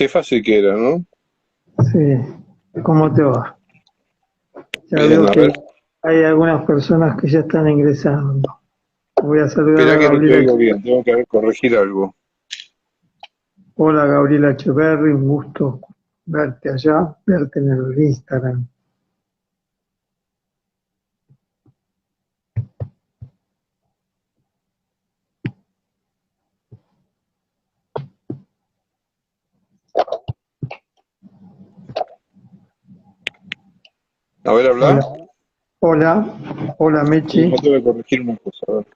Qué fácil que era, ¿no? Sí, ¿cómo te va? Ya Bien, veo a que ver. hay algunas personas que ya están ingresando. Voy a saludar Esperá a que no te Gabriela. oigo bien, tengo que corregir algo. Hola Gabriela Echeverri, un gusto verte allá, verte en el Instagram. A ver, habla. Hola, hola Sí, Mechi. no tengo que corregir una cosa. A ver.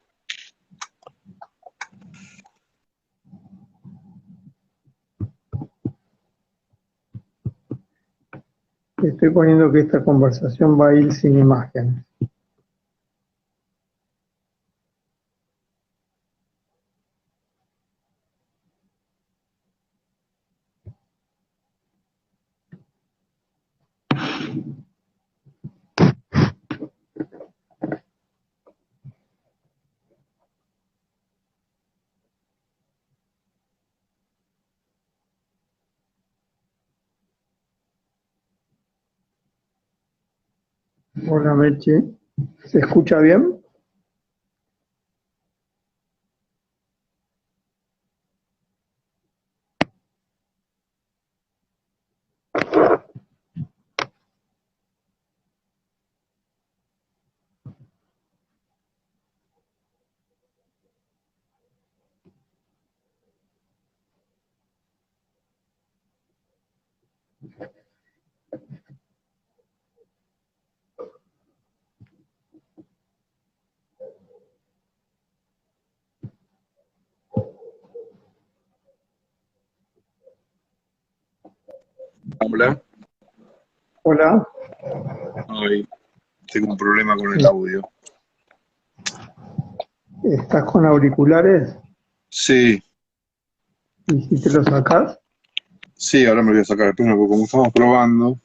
Te estoy poniendo que esta conversación va a ir sin imágenes. Hola Mechi, ¿se escucha bien? Habla. Hola, Ay, tengo un problema con el audio. ¿estás con auriculares? Sí, ¿Y si te los sacás? sí, ahora me voy a sacar el pelo porque como estamos probando.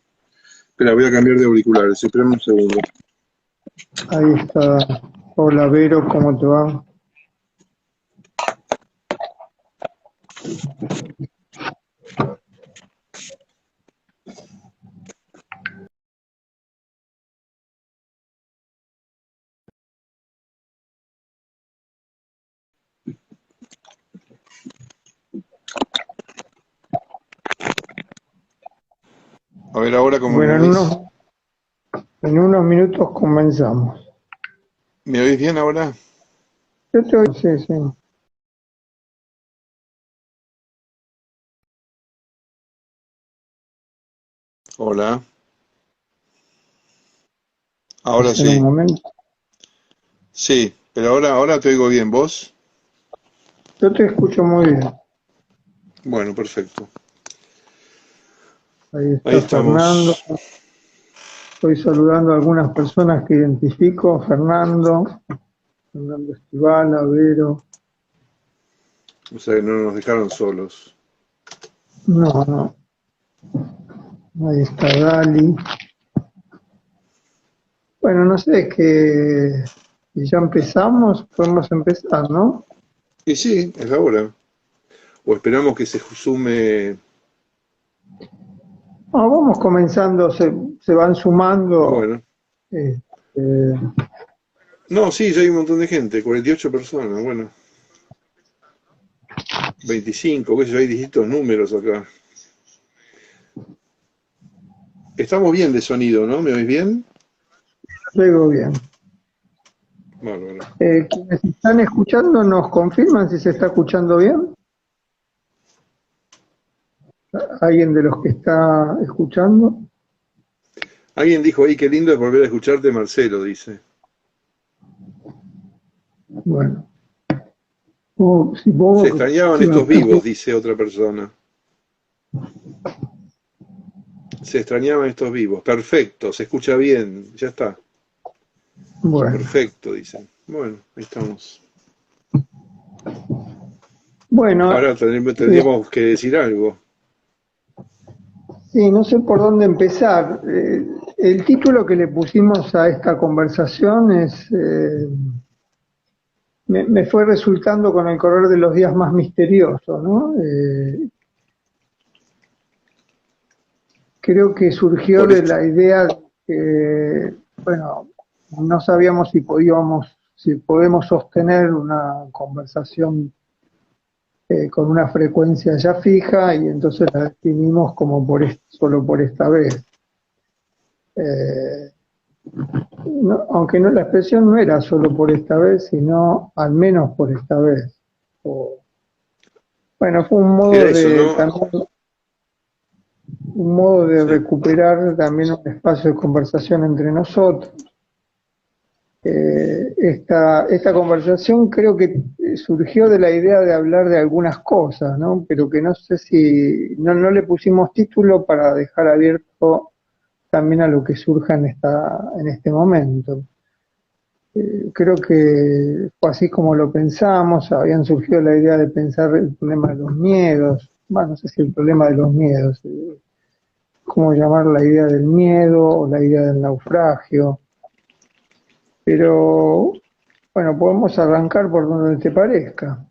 Espera, voy a cambiar de auriculares, espérame un segundo. Ahí está. Hola Vero, ¿cómo te va? A ver ahora cómo me Bueno, oís. en unos minutos comenzamos. ¿Me oís bien ahora? Yo te oigo, sí, sí. Hola. Ahora Pues en un sí. momento. Sí, pero ahora te oigo bien. ¿Vos? Yo te escucho muy bien. Bueno, perfecto. Ahí Ahí está Fernando. estamos. Estoy saludando a algunas personas que identifico. Fernando Estivala, Vero. O sea, que no nos dejaron solos. No, no. Ahí está Dali. Bueno, no sé, que si ya empezamos, podemos empezar, ¿no? Y sí, es la hora. O esperamos que se sume. No, vamos comenzando, se van sumando. Bueno. este, No, sí, ya hay un montón de gente, 48 personas, bueno, 25, qué sé yo, hay distintos números acá. Estamos bien de sonido, ¿no? ¿Me oís bien? Luego bien. Bárbaro. Quienes están escuchando nos confirman si se está escuchando bien. ¿Alguien de los que está escuchando? Alguien dijo ahí, qué lindo es volver a escucharte, Marcelo, dice. Bueno, Se supongo extrañaban que estos bastante. vivos, dice otra persona. Se extrañaban estos vivos. Perfecto, se escucha bien, ya está. Bueno, Perfecto, dicen. Bueno, ahí estamos. bueno, Ahora eh, tendríamos que decir algo. sí, no sé por dónde empezar. El título que le pusimos a esta conversación me fue resultando con el correr de los días más misterioso, ¿no? creo que surgió Por de esto. la idea de que, bueno, no sabíamos si podemos sostener una conversación con una frecuencia ya fija y entonces la definimos como solo por esta vez. Eh, aunque no, la expresión no era solo por esta vez, sino al menos por esta vez. O, bueno, fue Era eso, ¿no? también un modo de Sí. recuperar también un espacio de conversación entre nosotros. Esta conversación creo que surgió de la idea de hablar de algunas cosas, ¿no? Pero que no sé si no le pusimos título para dejar abierto también a lo que surja en este momento. Creo que fue así como lo pensamos, habían surgido la idea de pensar el problema de los miedos, bueno, no sé si el problema de los miedos, cómo llamar la idea del miedo o la idea del naufragio, pero bueno, podemos arrancar por donde te parezca.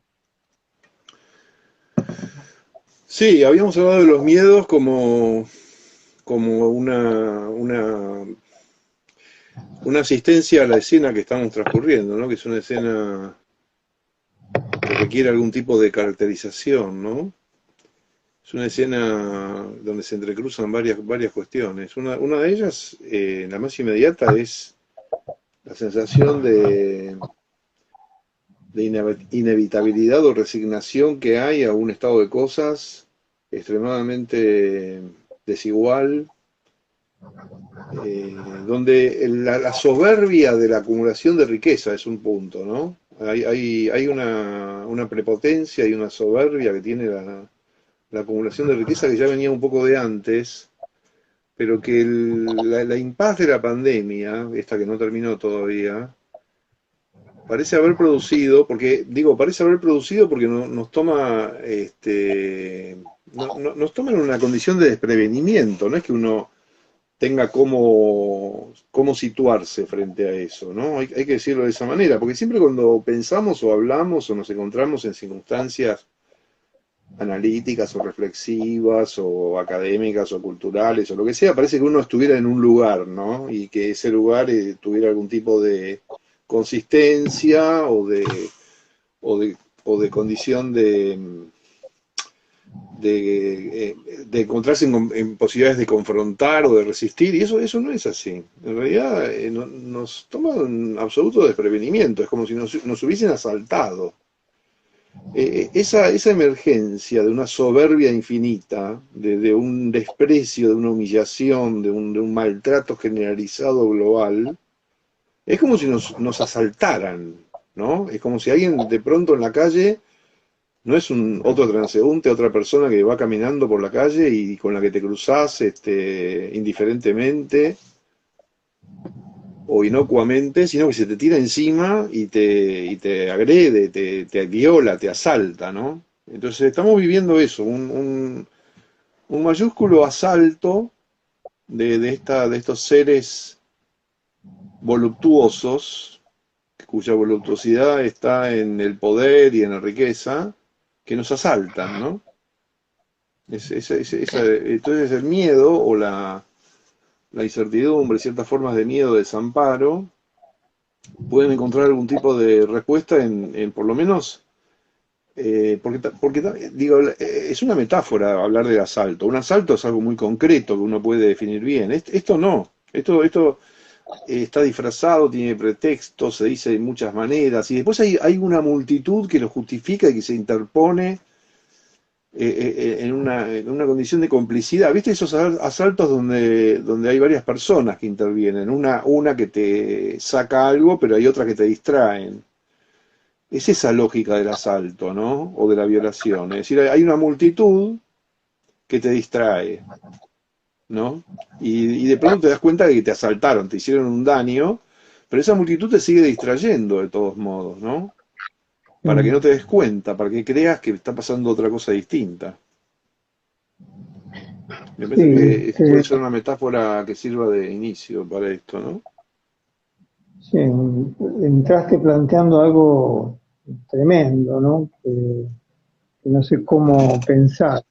Sí, habíamos hablado de los miedos como una asistencia a la escena que estamos transcurriendo, ¿no? Que es una escena que requiere algún tipo de caracterización, ¿no? Es una escena donde se entrecruzan varias cuestiones. Una de ellas, la más inmediata, es la sensación de inevitabilidad o resignación que hay a un estado de cosas extremadamente desigual, donde la soberbia de la acumulación de riqueza es un punto, ¿no? Hay una prepotencia y una soberbia que tiene la acumulación de riqueza que ya venía un poco de antes, pero que la impas de la pandemia, esta que no terminó todavía, parece haber producido, porque digo, parece haber producido porque nos toma, nos toma en una condición de desprevenimiento, no es que uno tenga cómo situarse frente a eso, ¿no? Hay que decirlo de esa manera, porque siempre cuando pensamos o hablamos o nos encontramos en circunstancias analíticas o reflexivas o académicas o culturales o lo que sea, parece que uno estuviera en un lugar, ¿no? Y que ese lugar tuviera algún tipo de consistencia o de, o de condición de encontrarse en posibilidades de confrontar o de resistir, y eso no es así. En realidad nos toma un absoluto desprevenimiento, es como si nos hubiesen asaltado. Esa emergencia de una soberbia infinita, de un desprecio, de una humillación, de un maltrato generalizado global, es como si nos asaltaran, ¿no? Es como si alguien de pronto en la calle no es otro transeúnte, otra persona que va caminando por la calle y con la que te cruzás indiferentemente o inocuamente, sino que se te tira encima y te agrede, te viola, te asalta, ¿no? Entonces estamos viviendo eso, un mayúsculo asalto de estos seres voluptuosos, cuya voluptuosidad está en el poder y en la riqueza, que nos asaltan, ¿no? Entonces el miedo o la incertidumbre, ciertas formas de miedo, de desamparo, pueden encontrar algún tipo de respuesta en por lo menos, porque digo, es una metáfora hablar del asalto. Un asalto es algo muy concreto que uno puede definir bien. Esto no. Esto está disfrazado, tiene pretextos, se dice de muchas maneras, y después hay una multitud que lo justifica y que se interpone en una condición de complicidad. ¿Viste esos asaltos donde hay varias personas que intervienen? Una que te saca algo, pero hay otras que te distraen. Es esa lógica del asalto, ¿no? O de la violación. Es decir, hay una multitud que te distrae, ¿no? Y de pronto te das cuenta de que te asaltaron, te hicieron un daño, pero esa multitud te sigue distrayendo de todos modos, ¿no? Para que no te des cuenta, para que creas que está pasando otra cosa distinta. Me Sí, parece que puede ser una metáfora que sirva de inicio para esto, ¿no? sí, entraste planteando algo tremendo, ¿no? Que no sé cómo pensar.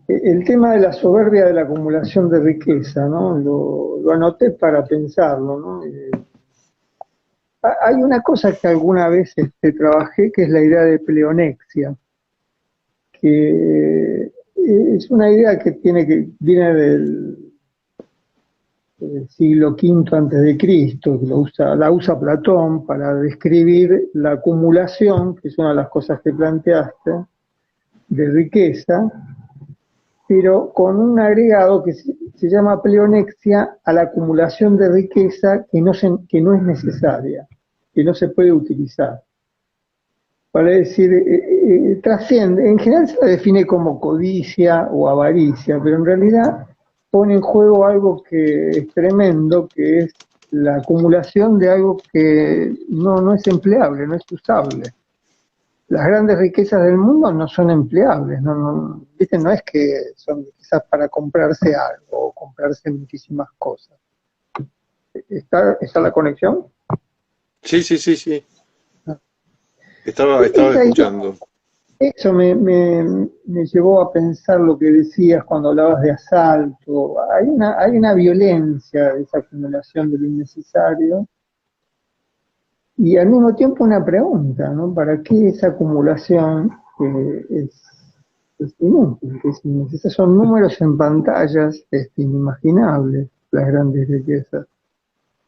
El tema de la soberbia de la acumulación de riqueza, ¿no? Lo anoté para pensarlo, ¿no? Hay una cosa que alguna vez trabajé, que es la idea de pleonexia, que es una idea que viene del siglo V antes de Cristo, que la usa Platón para describir la acumulación, que es una de las cosas que planteaste, de riqueza, pero con un agregado que se llama pleonexia a la acumulación de riqueza que no es necesaria, que no se puede utilizar. Para decir, trasciende, en general se la define como codicia o avaricia, pero en realidad pone en juego algo que es tremendo, que es la acumulación de algo que no es empleable, no es usable. Las grandes riquezas del mundo no son empleables, ¿viste? No es que son riquezas para comprarse algo o comprarse muchísimas cosas. ¿Está la conexión? Sí, sí, sí, sí. Ah. Estaba Esa idea, escuchando. eso me llevó a pensar lo que decías cuando hablabas de asalto. Hay una violencia de esa acumulación de lo innecesario y al mismo tiempo una pregunta, ¿no? ¿Para qué esa acumulación es inútil? Que es innecesaria? Son números en pantallas inimaginables, las grandes riquezas.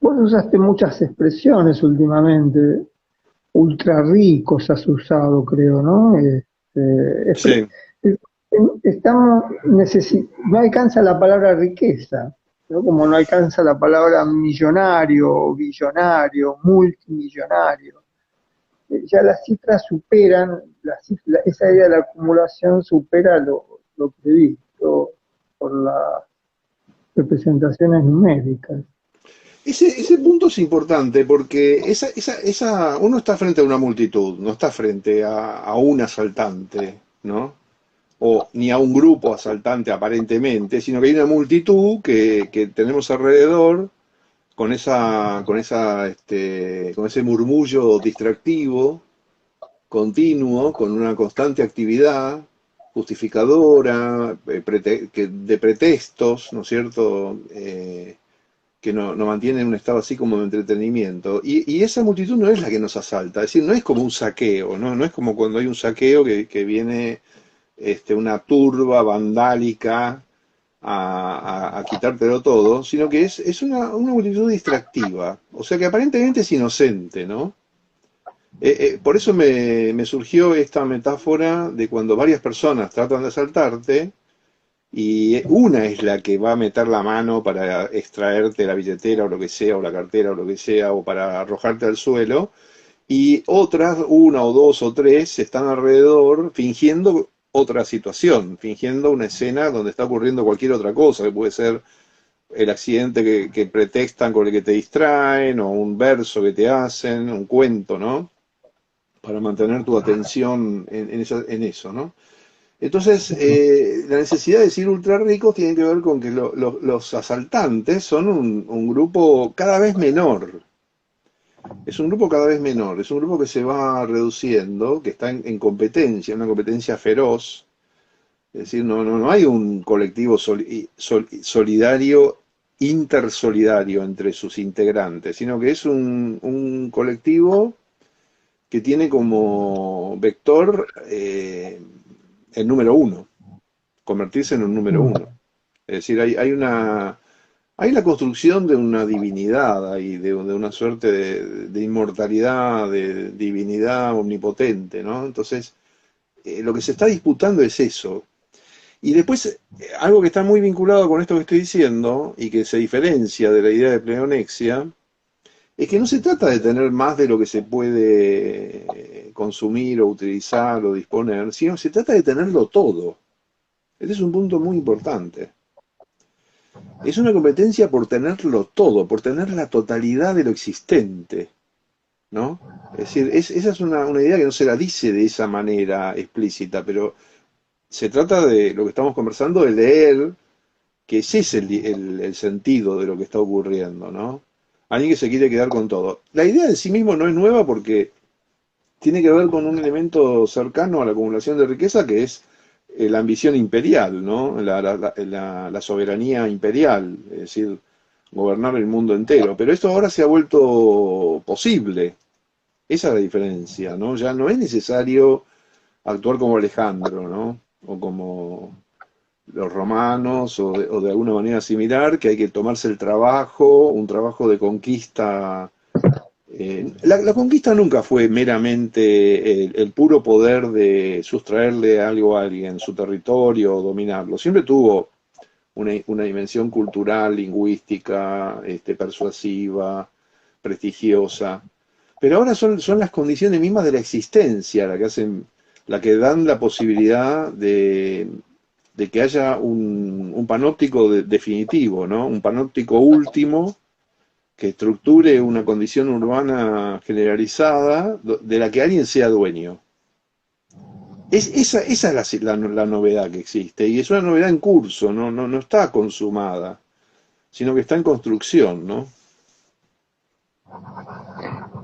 Vos usaste muchas expresiones últimamente, ultra ricos has usado, creo, ¿no? Sí, No alcanza la palabra riqueza, ¿no? Como no alcanza la palabra millonario, billonario, multimillonario. Ya las cifras superan, esa idea de la acumulación supera lo previsto por las representaciones numéricas. ese punto es importante porque uno está frente a una multitud, no está frente a un asaltante, ¿no? O ni a un grupo asaltante aparentemente, sino que hay una multitud que tenemos alrededor con ese murmullo distractivo, continuo, con una constante actividad justificadora, de pretextos, ¿no es cierto? Que nos mantiene en un estado así como de entretenimiento. Y esa multitud no es la que nos asalta, es decir, no es como un saqueo, ¿no? No es como cuando hay un saqueo que viene una turba vandálica a quitártelo todo, sino que es una multitud distractiva, o sea que aparentemente es inocente, ¿no? Por eso me surgió esta metáfora de cuando varias personas tratan de asaltarte y una es la que va a meter la mano para extraerte la billetera o lo que sea, o la cartera o lo que sea, o para arrojarte al suelo, y otras, una o dos o tres, están alrededor fingiendo otra situación, fingiendo una escena donde está ocurriendo cualquier otra cosa, que puede ser el accidente que pretextan con el que te distraen, o un verso que te hacen, un cuento, ¿no? Para mantener tu atención en eso, ¿no? Entonces, la necesidad de decir ultra ricos tiene que ver con que los asaltantes son un grupo cada vez menor. Es un grupo cada vez menor, es un grupo que se va reduciendo, que está en competencia, una competencia feroz. Es decir, no hay un colectivo solidario, intersolidario entre sus integrantes, sino que es un colectivo que tiene como vector el número uno, convertirse en un número Mm. uno. Es decir, hay la construcción de una divinidad ahí, de una suerte de inmortalidad, de divinidad omnipotente, ¿no? Entonces, lo que se está disputando es eso. Y después, algo que está muy vinculado con esto que estoy diciendo y que se diferencia de la idea de pleonexia, es que no se trata de tener más de lo que se puede consumir o utilizar o disponer, sino se trata de tenerlo todo. Este es un punto muy importante. Es una competencia por tenerlo todo, por tener la totalidad de lo existente, ¿no? Es decir, esa es una idea que no se la dice de esa manera explícita, pero se trata de lo que estamos conversando, de leer que ese es el sentido de lo que está ocurriendo, ¿no? Alguien que se quiere quedar con todo. La idea en sí mismo no es nueva porque tiene que ver con un elemento cercano a la acumulación de riqueza que es la ambición imperial, ¿no? La soberanía imperial, es decir, gobernar el mundo entero. Pero esto ahora se ha vuelto posible. Esa es la diferencia, ¿no? Ya no es necesario actuar como Alejandro, ¿no? O como los romanos, o de alguna manera similar, que hay que tomarse el trabajo, un trabajo de conquista. La conquista nunca fue meramente el puro poder de sustraerle algo a alguien, su territorio, o dominarlo. Siempre tuvo una dimensión cultural, lingüística, persuasiva, prestigiosa. Pero ahora son las condiciones mismas de la existencia la que dan la posibilidad de que haya un panóptico definitivo, ¿no? Un panóptico último que estructure una condición urbana generalizada de la que alguien sea dueño. Esa es la novedad que existe, y es una novedad en curso, no está consumada, sino que está en construcción, ¿no?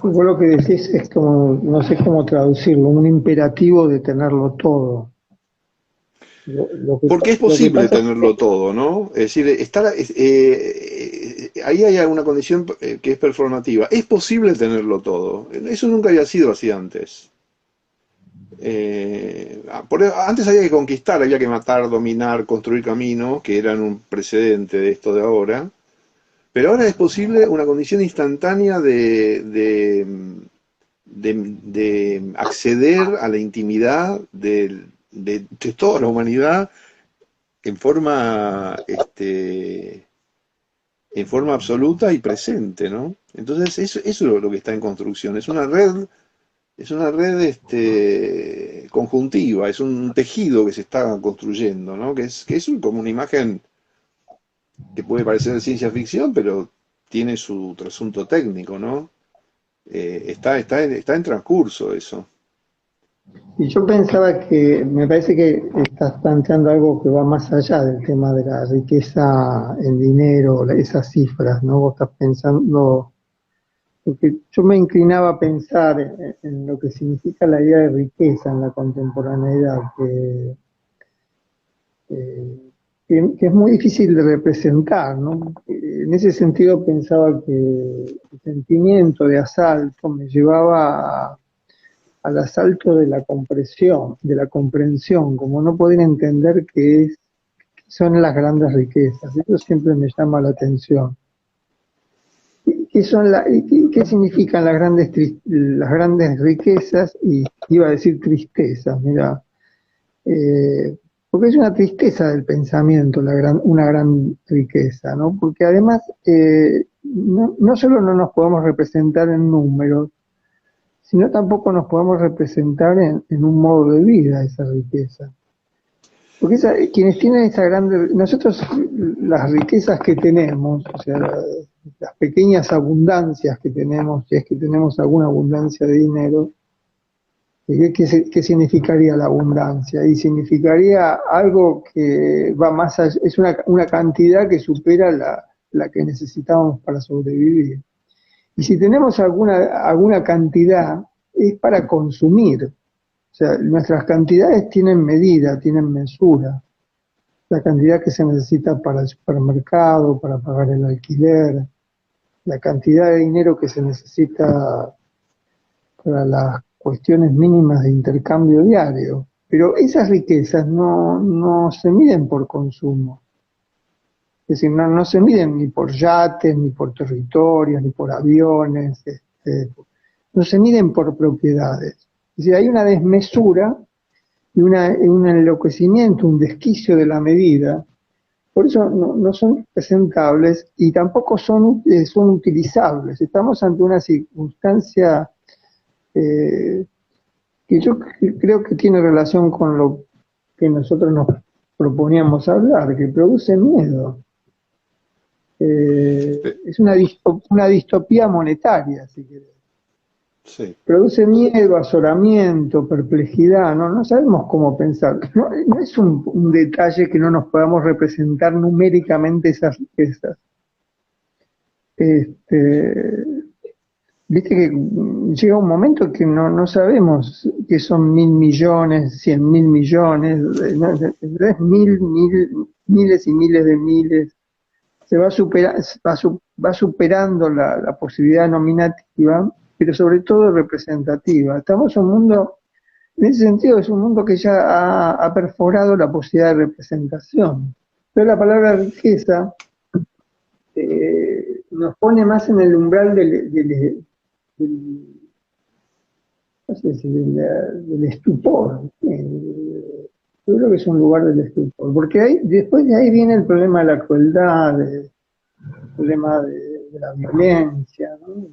Vos lo que decís es como, no sé cómo traducirlo, un imperativo de tenerlo todo. Porque es Lo que posible pasa es tenerlo todo, ¿no? Es decir, ahí hay una condición que es performativa. Es posible tenerlo todo. Eso nunca había sido así antes. Antes había que conquistar, había que matar, dominar, construir caminos, que eran un precedente de esto de ahora. Pero ahora es posible una condición instantánea de acceder a la intimidad de toda la humanidad en en forma absoluta y presente, ¿no? Entonces eso es lo que está en construcción. Es una red conjuntiva, es un tejido que se está construyendo, ¿no? Que es como una imagen que puede parecer de ciencia ficción, pero tiene su trasunto técnico, ¿no? Está en transcurso eso. y yo pensaba que, me parece que estás planteando algo que va más allá del tema de la riqueza en dinero, esas cifras, ¿no? Vos estás pensando, porque yo me inclinaba a pensar en lo que significa la idea de riqueza en la contemporaneidad, eh, que es muy difícil de representar, ¿no? En ese sentido pensaba que el sentimiento de asalto me llevaba al asalto de la comprensión, como no poder entender qué son las grandes riquezas. Eso siempre me llama la atención. ¿Qué significan las grandes riquezas? Y iba a decir tristezas, mira, porque es una tristeza del pensamiento, una gran riqueza, ¿no? Porque además no solo no nos podemos representar en números, sino tampoco nos podemos representar en un modo de vida esa riqueza. Porque quienes tienen esa grande, nosotros las riquezas que tenemos, o sea, las pequeñas abundancias que tenemos, si es que tenemos alguna abundancia de dinero, ¿qué significaría la abundancia? Y significaría algo que va más allá, es una cantidad que supera la que necesitamos para sobrevivir. Y si tenemos alguna cantidad, es para consumir. O sea, nuestras cantidades tienen medida, tienen mesura. La cantidad que se necesita para el supermercado, para pagar el alquiler, la cantidad de dinero que se necesita para las cuestiones mínimas de intercambio diario. Pero esas riquezas no se miden por consumo. Es decir, no se miden ni por yates, ni por territorios, ni por aviones, no se miden por propiedades. Es decir, hay una desmesura y un enloquecimiento, un desquicio de la medida. Por eso no son presentables y tampoco son utilizables. Estamos ante una circunstancia que yo creo que tiene relación con lo que nosotros nos proponíamos hablar, que produce miedo. Es una distopía monetaria, si querés. Sí. Produce miedo, azoramiento, perplejidad, no sabemos cómo pensar. No es un detalle que no nos podamos representar numéricamente esas riquezas. De viste que llega un momento que no sabemos que son 1.000 millones, 100.000 millones, es miles y miles de miles. Se va, va superando la posibilidad nominativa, pero sobre todo representativa. Estamos en un mundo, en ese sentido, es un mundo que ya ha perforado la posibilidad de representación. Pero la palabra riqueza nos pone más en el umbral del, no sé si del estupor. Yo creo que es un lugar del estupor, porque después de ahí viene el problema de la crueldad, el problema de la violencia, ¿no?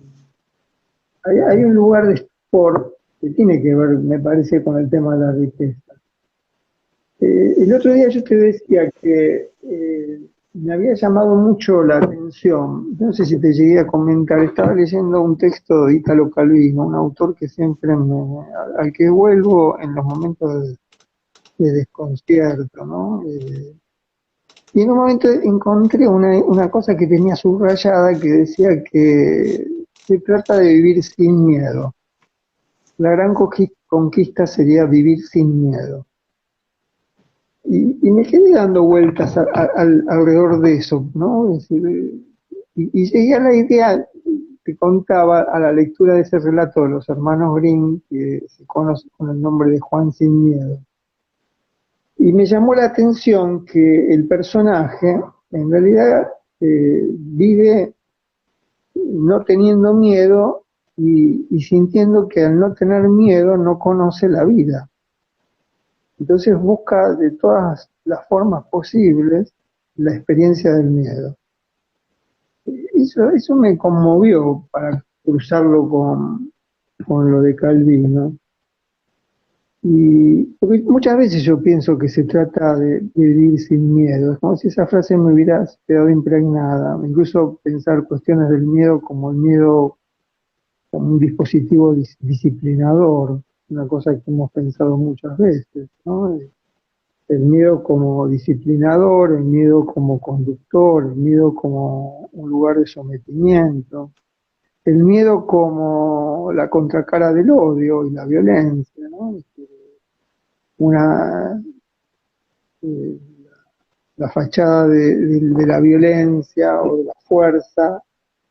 Hay un lugar de estupor que tiene que ver, me parece, con el tema de la riqueza. El otro día yo te decía que me había llamado mucho la atención, no sé si te llegué a comentar, estaba leyendo un texto de Italo Calvino, un autor que siempre al que vuelvo en los momentos de desconcierto, ¿no? Y en un momento encontré una cosa que tenía subrayada que decía que se trata de vivir sin miedo. La gran conquista sería vivir sin miedo. Y me quedé dando vueltas alrededor de eso, ¿no? Es decir, y llegué a la idea que contaba a la lectura de ese relato de los hermanos Grimm, que se conoce con el nombre de Juan sin miedo. Y me llamó la atención que el personaje, en realidad, vive no teniendo miedo y sintiendo que al no tener miedo no conoce la vida. Entonces busca de todas las formas posibles la experiencia del miedo. Eso me conmovió para cruzarlo con lo de Calvino. Y porque muchas veces yo pienso que se trata de vivir sin miedo, es como si esa frase me hubiera quedado impregnada, incluso pensar cuestiones del miedo como el miedo como un dispositivo disciplinador, una cosa que hemos pensado muchas veces, ¿no? El miedo como disciplinador, el miedo como conductor, el miedo como un lugar de sometimiento, el miedo como la contracara del odio y la violencia, ¿no? Una, eh, la fachada de la violencia o de la fuerza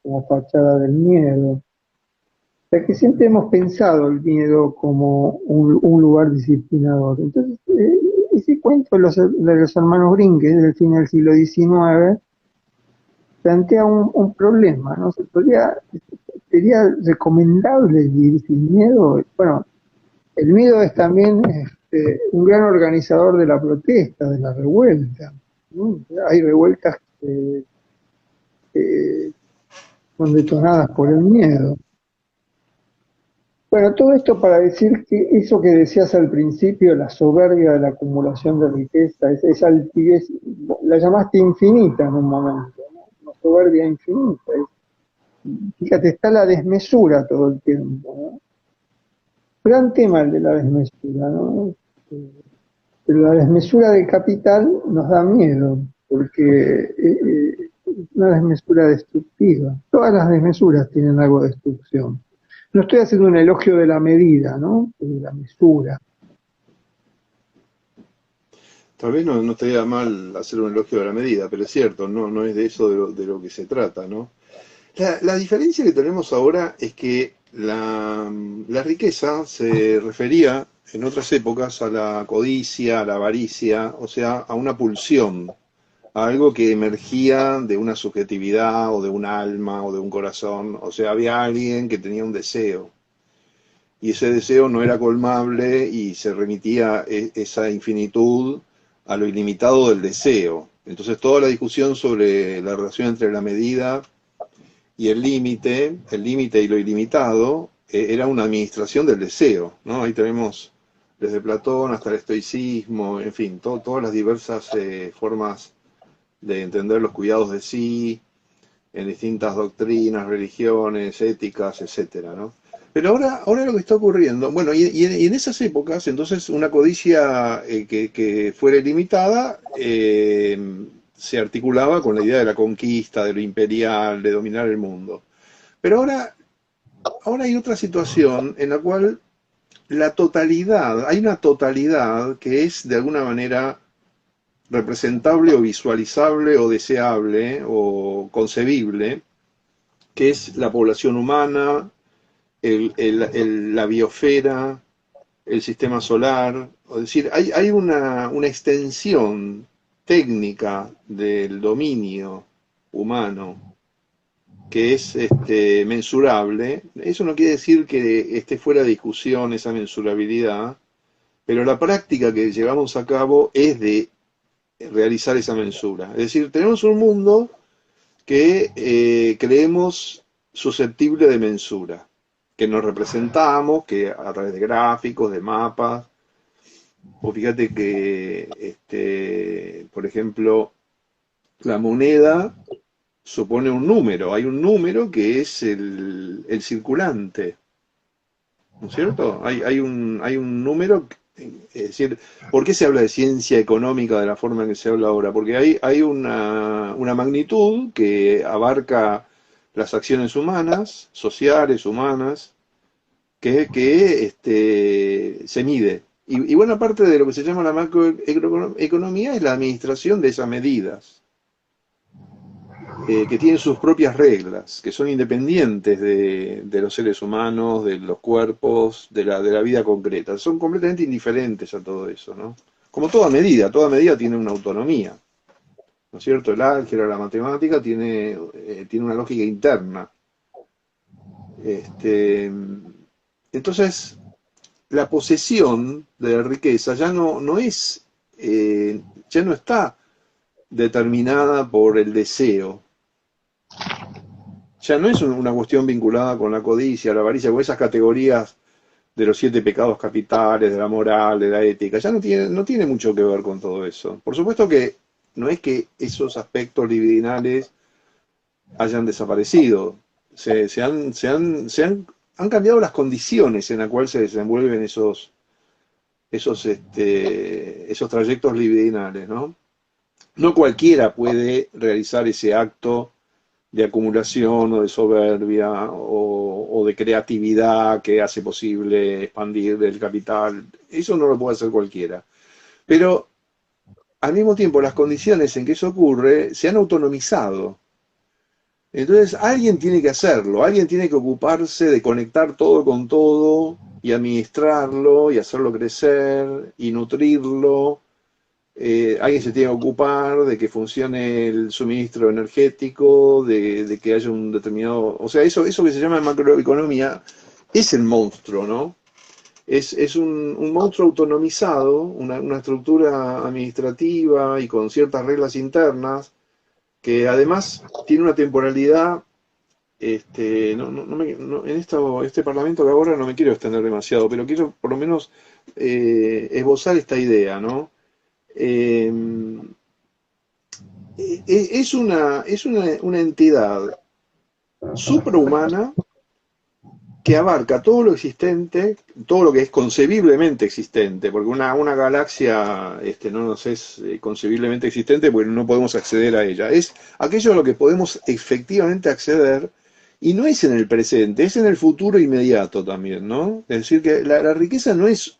como fachada del miedo. O sea que siempre hemos pensado el miedo como un lugar disciplinador. Entonces, ese cuento de los hermanos Grimm, que es del fin del siglo XIX, plantea un problema, ¿no? ¿Sería recomendable vivir sin miedo? Bueno, el miedo es también un gran organizador de la protesta, de la revuelta, ¿no? Hay revueltas que son detonadas por el miedo. Bueno, todo esto para decir que eso que decías al principio, la soberbia de la acumulación de riqueza, esa altivez, la llamaste infinita en un momento, ¿no? Una soberbia infinita. Fíjate, está la desmesura todo el tiempo, ¿no? Gran tema el de la desmesura, ¿no? Pero la desmesura del capital nos da miedo, porque es una desmesura destructiva. Todas las desmesuras tienen algo de destrucción. No estoy haciendo un elogio de la medida, ¿no? De la mesura. Tal vez no estaría mal hacer un elogio de la medida, pero es cierto, no es de eso de lo que se trata, ¿no? La diferencia que tenemos ahora es que la riqueza se refería en otras épocas a la codicia, a la avaricia, o sea, a una pulsión, a algo que emergía de una subjetividad o de un alma o de un corazón, o sea, había alguien que tenía un deseo y ese deseo no era colmable y se remitía esa infinitud a lo ilimitado del deseo. Entonces toda la discusión sobre la relación entre la medida y el límite y lo ilimitado, era una administración del deseo, ¿no? Ahí tenemos desde Platón hasta el estoicismo, en fin, todas las diversas formas de entender los cuidados de sí, en distintas doctrinas, religiones, éticas, etcétera, ¿no? Pero ahora lo que está ocurriendo, bueno, y en esas épocas, entonces, una codicia que fuera ilimitada se articulaba con la idea de la conquista, de lo imperial, de dominar el mundo. Pero ahora Ahora hay otra situación en la cual la totalidad, hay una totalidad que es de alguna manera representable o visualizable o deseable o concebible, que es la población humana, la biosfera, el sistema solar. Es decir, hay una extensión técnica del dominio humano que es mensurable. Eso no quiere decir que esté fuera de discusión esa mensurabilidad, pero la práctica que llevamos a cabo es de realizar esa mensura. Es decir, tenemos un mundo que creemos susceptible de mensura, que nos representamos, que a través de gráficos, de mapas, o fíjate que, por ejemplo, la moneda supone un número, hay un número que es el circulante, ¿no es cierto? Hay un número, es decir, ¿por qué se habla de ciencia económica de la forma en que se habla ahora? Porque hay una magnitud que abarca las acciones humanas, sociales, humanas, que se mide. Y buena parte de lo que se llama la macroeconomía es la administración de esas medidas, que tienen sus propias reglas, que son independientes de los seres humanos, de los cuerpos, de la vida concreta. Son completamente indiferentes a todo eso, ¿no? Como toda medida tiene una autonomía, ¿no es cierto? El álgebra, la matemática tiene una lógica interna. Este, entonces, la posesión de la riqueza no es, ya no está determinada por el deseo, ya no es una cuestión vinculada con la codicia, la avaricia, con esas categorías de los 7 pecados capitales, de la moral, de la ética, ya no tiene mucho que ver con todo eso. Por supuesto que no es que esos aspectos libidinales hayan desaparecido, han cambiado las condiciones en las cuales se desenvuelven esos trayectos libidinales, ¿no? No cualquiera puede realizar ese acto de acumulación o de soberbia o de creatividad que hace posible expandir el capital. Eso no lo puede hacer cualquiera. Pero al mismo tiempo las condiciones en que eso ocurre se han autonomizado. Entonces alguien tiene que hacerlo, alguien tiene que ocuparse de conectar todo con todo y administrarlo y hacerlo crecer y nutrirlo. Alguien se tiene que ocupar de que funcione el suministro energético, de que haya un determinado... O sea, eso que se llama macroeconomía es el monstruo, ¿no? Es un monstruo autonomizado, una estructura administrativa y con ciertas reglas internas, que además tiene una temporalidad... en este parlamento que ahora no me quiero extender demasiado, pero quiero por lo menos esbozar esta idea, ¿no? Eh, una entidad suprahumana que abarca todo lo existente, todo lo que es concebiblemente existente, porque una galaxia no nos es concebiblemente existente porque no podemos acceder a ella. Es aquello a lo que podemos efectivamente acceder y no es en el presente, es en el futuro inmediato también, ¿no? Es decir, que la riqueza no es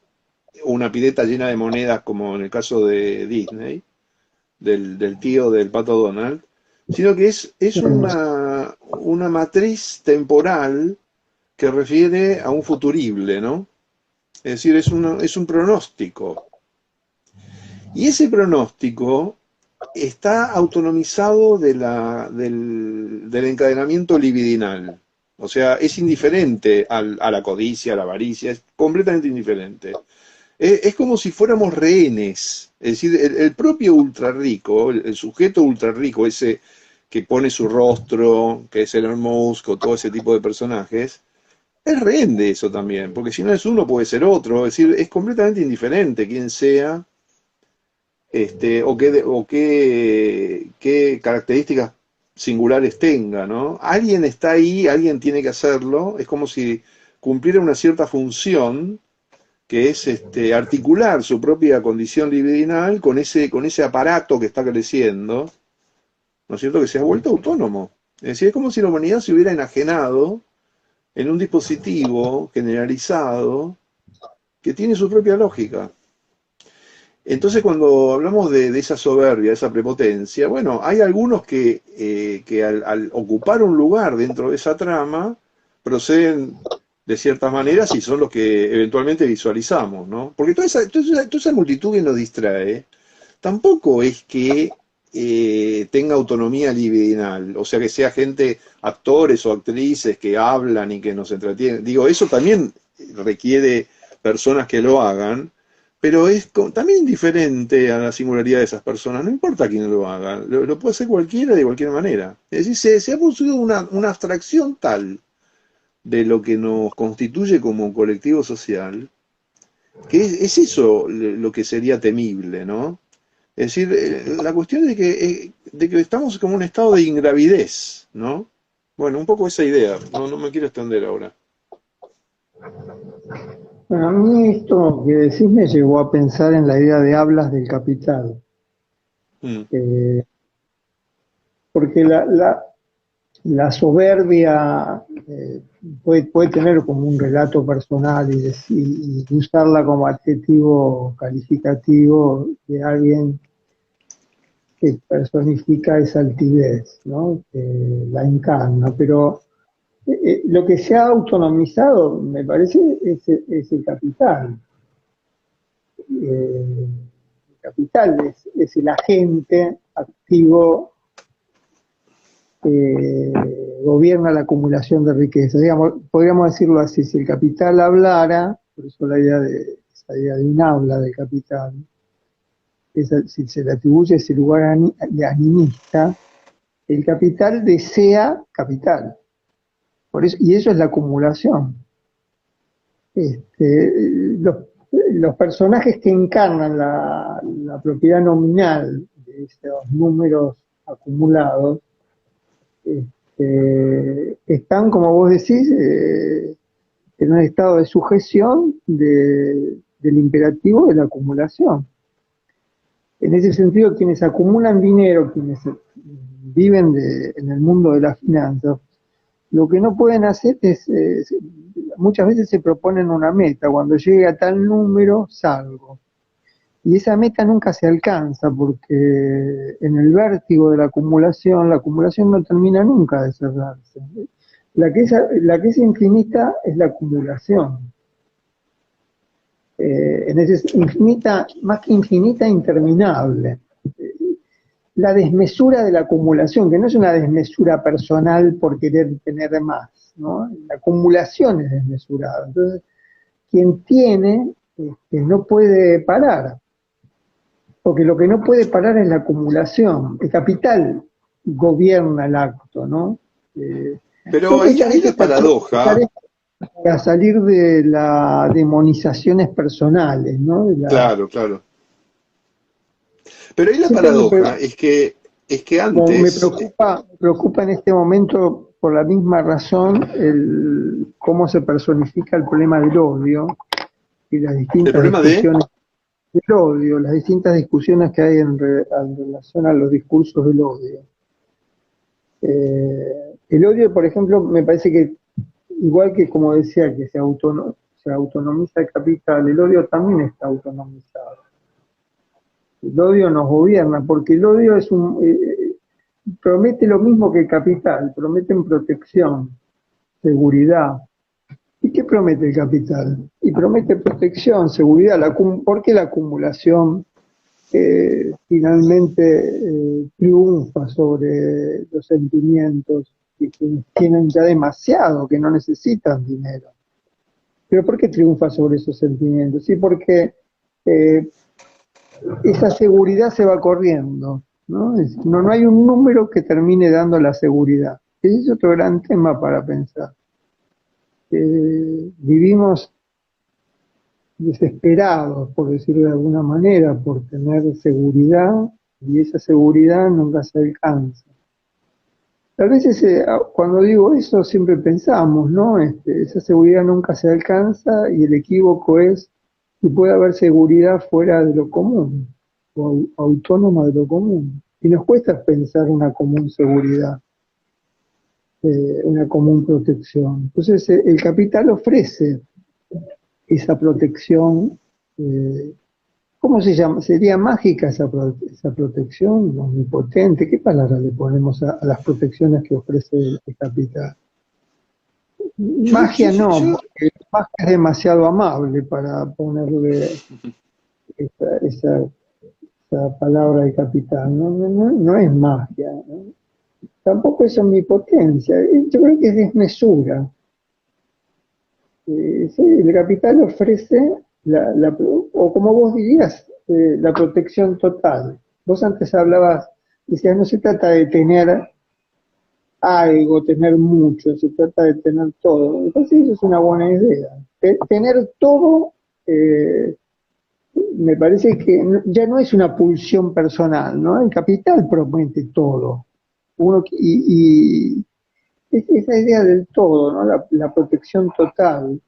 una pileta llena de monedas como en el caso de Disney, del tío del Pato Donald, sino que es una matriz temporal que refiere a un futurible, ¿no? Es decir, es un pronóstico. Y ese pronóstico está autonomizado del encadenamiento libidinal. O sea, es indiferente a la codicia, a la avaricia, es completamente indiferente. Es como si fuéramos rehenes. Es decir, el propio ultra rico, el sujeto ultra rico, ese que pone su rostro, que es Elon Musk o todo ese tipo de personajes, es rehén de eso también, porque si no es uno puede ser otro. Es decir, es completamente indiferente quién sea, qué características singulares tenga, ¿no? Alguien está ahí, alguien tiene que hacerlo. Es como si cumpliera una cierta función que es articular su propia condición libidinal con ese aparato que está creciendo, ¿no es cierto?, que se ha vuelto autónomo. Es decir, es como si la humanidad se hubiera enajenado en un dispositivo generalizado que tiene su propia lógica. Entonces, cuando hablamos de esa soberbia, de esa prepotencia, bueno, hay algunos que al ocupar un lugar dentro de esa trama proceden de ciertas maneras y son los que eventualmente visualizamos, ¿no? Porque toda esa multitud que nos distrae tampoco es que tenga autonomía libidinal, o sea, que sea gente, actores o actrices que hablan y que nos entretienen. Digo, eso también requiere personas que lo hagan, pero es también diferente a la singularidad de esas personas, no importa quién lo haga, lo puede hacer cualquiera de cualquier manera. Es decir, se ha producido una abstracción tal de lo que nos constituye como colectivo social, que es eso lo que sería temible, ¿no? Es decir, la cuestión de que estamos como en un estado de ingravidez, ¿no? Bueno, un poco esa idea, no me quiero extender ahora. Bueno, a mí esto que decís me llevó a pensar en la idea de hablas del capital, Mm, eh, porque la soberbia puede tener como un relato personal y usarla como adjetivo calificativo de alguien que personifica esa altivez, ¿no? Que la encarna, pero lo que se ha autonomizado, me parece, es el capital. El capital es el agente activo que gobierna la acumulación de riqueza. Digamos, podríamos decirlo así, si el capital hablara, por eso esa idea de un habla del capital, si se le atribuye ese lugar de animista, el capital desea capital. Por eso, y eso es la acumulación. Este, los personajes que encarnan la propiedad nominal de esos números acumulados están, como vos decís, en un estado de sujeción del imperativo de la acumulación. En ese sentido, quienes acumulan dinero, quienes viven en el mundo de las finanzas, lo que no pueden hacer muchas veces se proponen una meta, cuando llegue a tal número salgo. Y esa meta nunca se alcanza porque en el vértigo de la acumulación no termina nunca de cerrarse. La que es infinita es la acumulación. Infinita, más que infinita, interminable. La desmesura de la acumulación, que no es una desmesura personal por querer tener más, ¿no? La acumulación es desmesurada. Entonces, quien tiene no puede parar, porque lo que no puede parar es la acumulación. El capital gobierna el acto, ¿no? pero Son ahí la paradoja, para salir de las demonizaciones personales, ¿no? claro, claro. Pero ahí la Siempre paradoja es que me antes, preocupa en este momento, por la misma razón, cómo se personifica el problema del odio y las el distintas problema de, discusiones del odio, las distintas discusiones que hay en relación a los discursos del odio. El odio, por ejemplo, me parece que, igual que como decía, que se autonomiza el capital, el odio también está autonomizado. El odio nos gobierna, porque el odio promete lo mismo que el capital, prometen protección, seguridad. ¿Y qué promete el capital? Y promete protección, seguridad. ¿Por qué la acumulación finalmente triunfa sobre los sentimientos que tienen ya demasiado, que no necesitan dinero? ¿Pero por qué triunfa sobre esos sentimientos? Sí, porque esa seguridad se va corriendo, ¿no? No hay un número que termine dando la seguridad. Ese es otro gran tema para pensar. Vivimos desesperados, por decirlo de alguna manera, por tener seguridad, y esa seguridad nunca se alcanza. A veces cuando digo eso siempre pensamos, ¿no? Esa seguridad nunca se alcanza y el equívoco es que puede haber seguridad fuera de lo común o autónoma de lo común. Y nos cuesta pensar una común seguridad. una común protección. Entonces, el capital ofrece esa protección. ¿Cómo se llama? ¿Sería mágica esa protección? ¿Omnipotente? ¿Qué palabra le ponemos a las protecciones que ofrece el capital? Magia no, Yo, porque magia es demasiado amable para ponerle esa, esa palabra de capital. No es magia, ¿no? Tampoco es omnipotencia. Yo creo que es desmesura. Sí, el capital ofrece, o como vos dirías, la protección total. Vos antes hablabas, decías, no se trata de tener algo, tener mucho, se trata de tener todo. Entonces eso es una buena idea. Tener todo, me parece que ya no es una pulsión personal, ¿no? El capital promete todo. Y es esa idea del todo, ¿no? La protección total,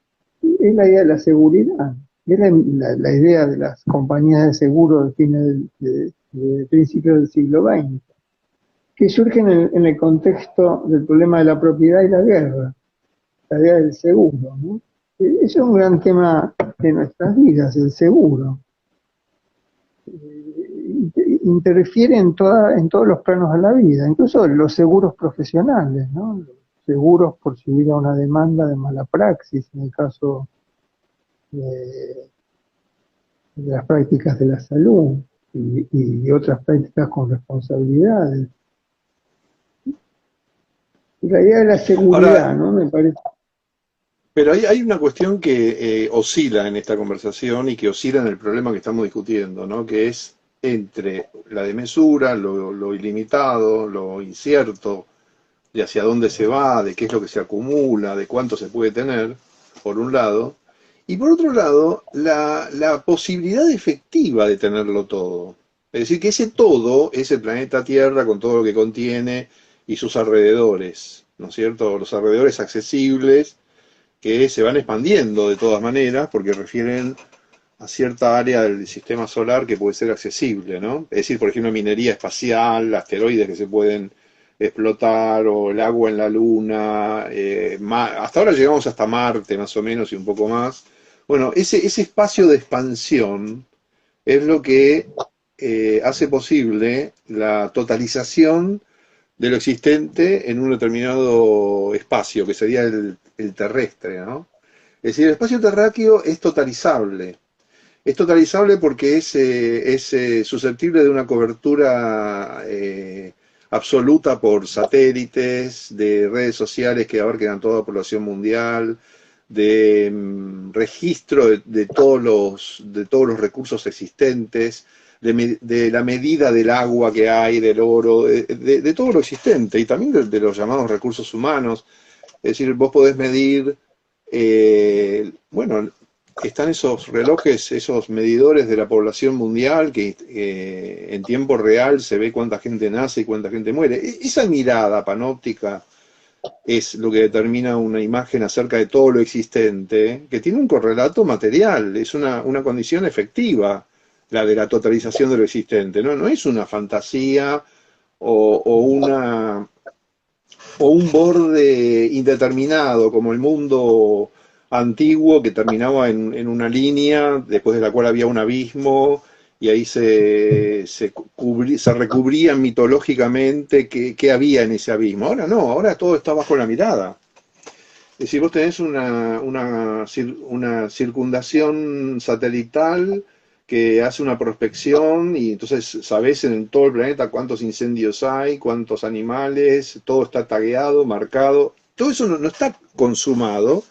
es la idea de la seguridad, es la idea de las compañías de seguro de fines de principios del siglo XX, que surgen en el contexto del problema de la propiedad y la guerra, la idea del seguro, ¿no? Eso es un gran tema de nuestras vidas, el seguro. Interfiere en todos los planos de la vida, incluso los seguros profesionales, ¿no? Los seguros por si hubiera una demanda de mala praxis, en el caso de, de las prácticas de la salud y otras prácticas con responsabilidades. Y la idea de la ahora, seguridad, ¿no? Me parece. pero hay una cuestión que oscila en esta conversación y que oscila en el problema que estamos discutiendo, ¿no? Que es entre la desmesura, lo ilimitado, lo incierto, de hacia dónde se va, de qué es lo que se acumula, de cuánto se puede tener, por un lado, y por otro lado, la posibilidad efectiva de tenerlo todo. Es decir, que ese todo es el planeta Tierra con todo lo que contiene y sus alrededores, ¿no es cierto? Los alrededores accesibles que se van expandiendo de todas maneras porque refieren a cierta área del sistema solar que puede ser accesible, ¿no? Es decir, por ejemplo, minería espacial, asteroides que se pueden explotar, o el agua en la Luna, hasta ahora llegamos hasta Marte más o menos y un poco más. Bueno, ese espacio de expansión es lo que hace posible la totalización de lo existente en un determinado espacio, que sería el terrestre, ¿no? Es decir, el espacio terráqueo es totalizable. Es totalizable porque es susceptible de una cobertura absoluta por satélites, de redes sociales que abarquen a toda la población mundial, de registro de todos los recursos existentes, de la medida del agua que hay, del oro, de todo lo existente y también de los llamados recursos humanos. Es decir, vos podés medir, bueno, están esos relojes, esos medidores de la población mundial que en tiempo real se ve cuánta gente nace y cuánta gente muere. Esa mirada panóptica es lo que determina una imagen acerca de todo lo existente, que tiene un correlato material, es una condición efectiva, la de la totalización de lo existente, ¿no? No es una fantasía o o un borde indeterminado, como el mundo antiguo que terminaba en una línea, después de la cual había un abismo, y ahí se recubría mitológicamente qué había en ese abismo. Ahora no, ahora todo está bajo la mirada. Es decir, vos tenés una circundación satelital que hace una prospección y entonces sabés en todo el planeta cuántos incendios hay, cuántos animales, todo está tagueado, marcado. Todo eso no está consumado,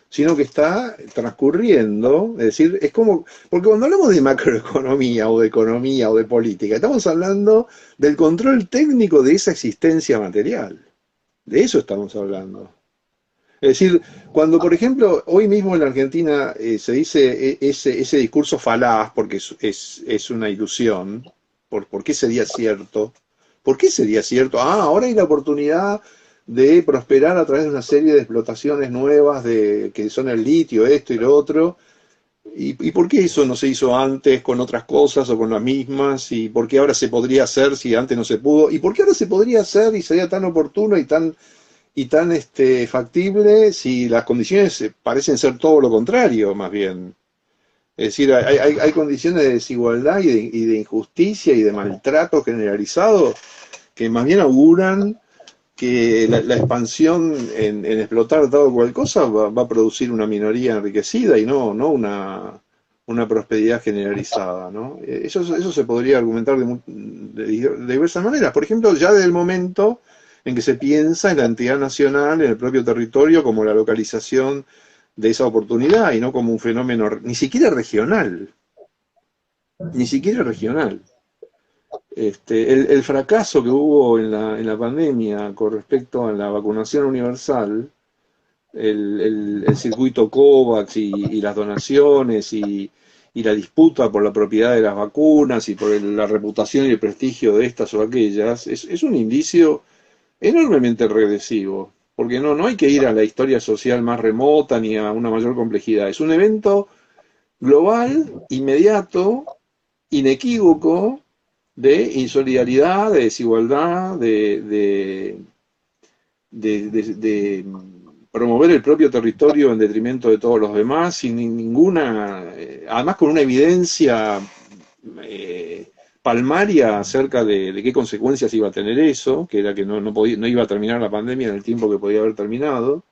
sino que está transcurriendo. Es decir, es como, porque cuando hablamos de macroeconomía o de economía o de política, estamos hablando del control técnico de esa existencia material. De eso estamos hablando. Es decir, cuando, por ejemplo, hoy mismo en la Argentina se dice ese discurso falaz, porque es una ilusión, ¿por qué sería cierto? ¿Por qué sería cierto? Ah, ahora hay la oportunidad de prosperar a través de una serie de explotaciones nuevas que son el litio, esto y lo otro. ¿Y por qué eso no se hizo antes con otras cosas o con las mismas? ¿Y por qué ahora se podría hacer si antes no se pudo? ¿Y por qué ahora se podría hacer y sería tan oportuno y tan y tan factible si las condiciones parecen ser todo lo contrario, más bien. Es decir, hay condiciones de desigualdad y de injusticia y de maltrato generalizado que más bien auguran que la expansión en explotar tal o cual cosa va a producir una minoría enriquecida y no una prosperidad generalizada, ¿no? Eso se podría argumentar de diversas maneras. Por ejemplo, ya desde el momento en que se piensa en la entidad nacional, en el propio territorio, como la localización de esa oportunidad y no como un fenómeno ni siquiera regional, ni siquiera regional. El fracaso que hubo en la pandemia con respecto a la vacunación universal, el circuito COVAX y las donaciones y la disputa por la propiedad de las vacunas y por la reputación y el prestigio de estas o aquellas, es un indicio enormemente regresivo, porque no hay que ir a la historia social más remota ni a una mayor complejidad. Es un evento global, inmediato, inequívoco, de insolidaridad, de desigualdad, de promover el propio territorio en detrimento de todos los demás, sin ninguna, además con una evidencia palmaria acerca de qué consecuencias iba a tener eso, que era que no iba a terminar la pandemia en el tiempo que podía haber terminado,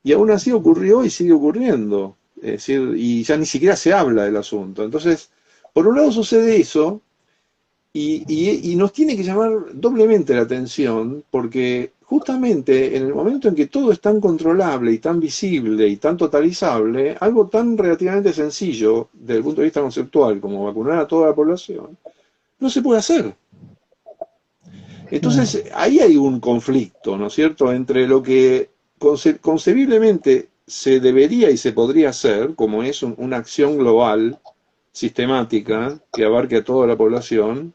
y aún así ocurrió y sigue ocurriendo, es decir, y ya ni siquiera se habla del asunto. Entonces, por un lado sucede eso, y nos tiene que llamar doblemente la atención, porque justamente en el momento en que todo es tan controlable y tan visible y tan totalizable, algo tan relativamente sencillo desde el punto de vista conceptual como vacunar a toda la población, no se puede hacer. Claro. Entonces, ahí hay un conflicto, ¿no es cierto?, entre lo que concebiblemente se debería y se podría hacer, como es una acción global, sistemática, que abarque a toda la población,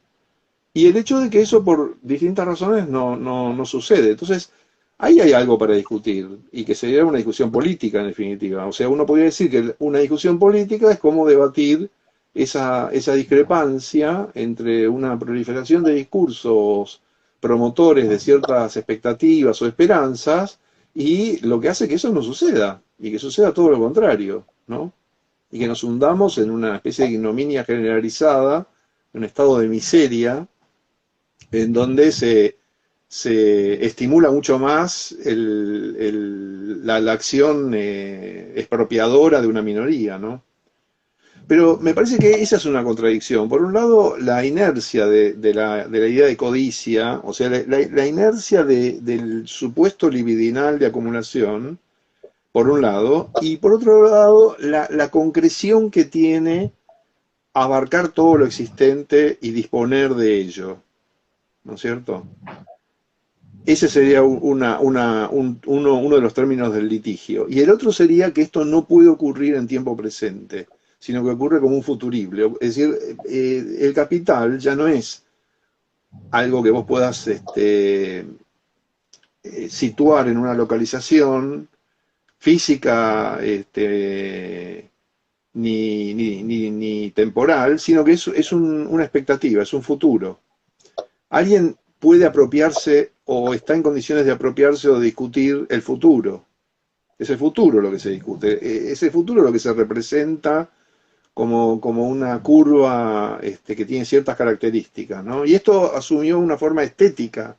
y el hecho de que eso por distintas razones no sucede. Entonces, ahí hay algo para discutir y que sería una discusión política en definitiva. O sea, uno podría decir que una discusión política es cómo debatir esa discrepancia entre una proliferación de discursos promotores de ciertas expectativas o esperanzas y lo que hace que eso no suceda y que suceda todo lo contrario, ¿no? Y que nos hundamos en una especie de ignominia generalizada, un estado de miseria en donde se estimula mucho más la acción expropiadora de una minoría, ¿no? Pero me parece que esa es una contradicción. Por un lado, la inercia de la idea de codicia, o sea, la inercia del supuesto libidinal de acumulación, por un lado, y por otro lado, la concreción que tiene abarcar todo lo existente y disponer de ello, ¿no es cierto? Ese sería uno de los términos del litigio. Y el otro sería que esto no puede ocurrir en tiempo presente, sino que ocurre como un futurible. Es decir, el capital ya no es algo que vos puedas situar en una localización física ni temporal, sino que es una expectativa, es un futuro. Alguien puede apropiarse o está en condiciones de apropiarse o de discutir el futuro. Es el futuro lo que se discute, es el futuro lo que se representa como una curva que tiene ciertas características, ¿no? Y esto asumió una forma estética,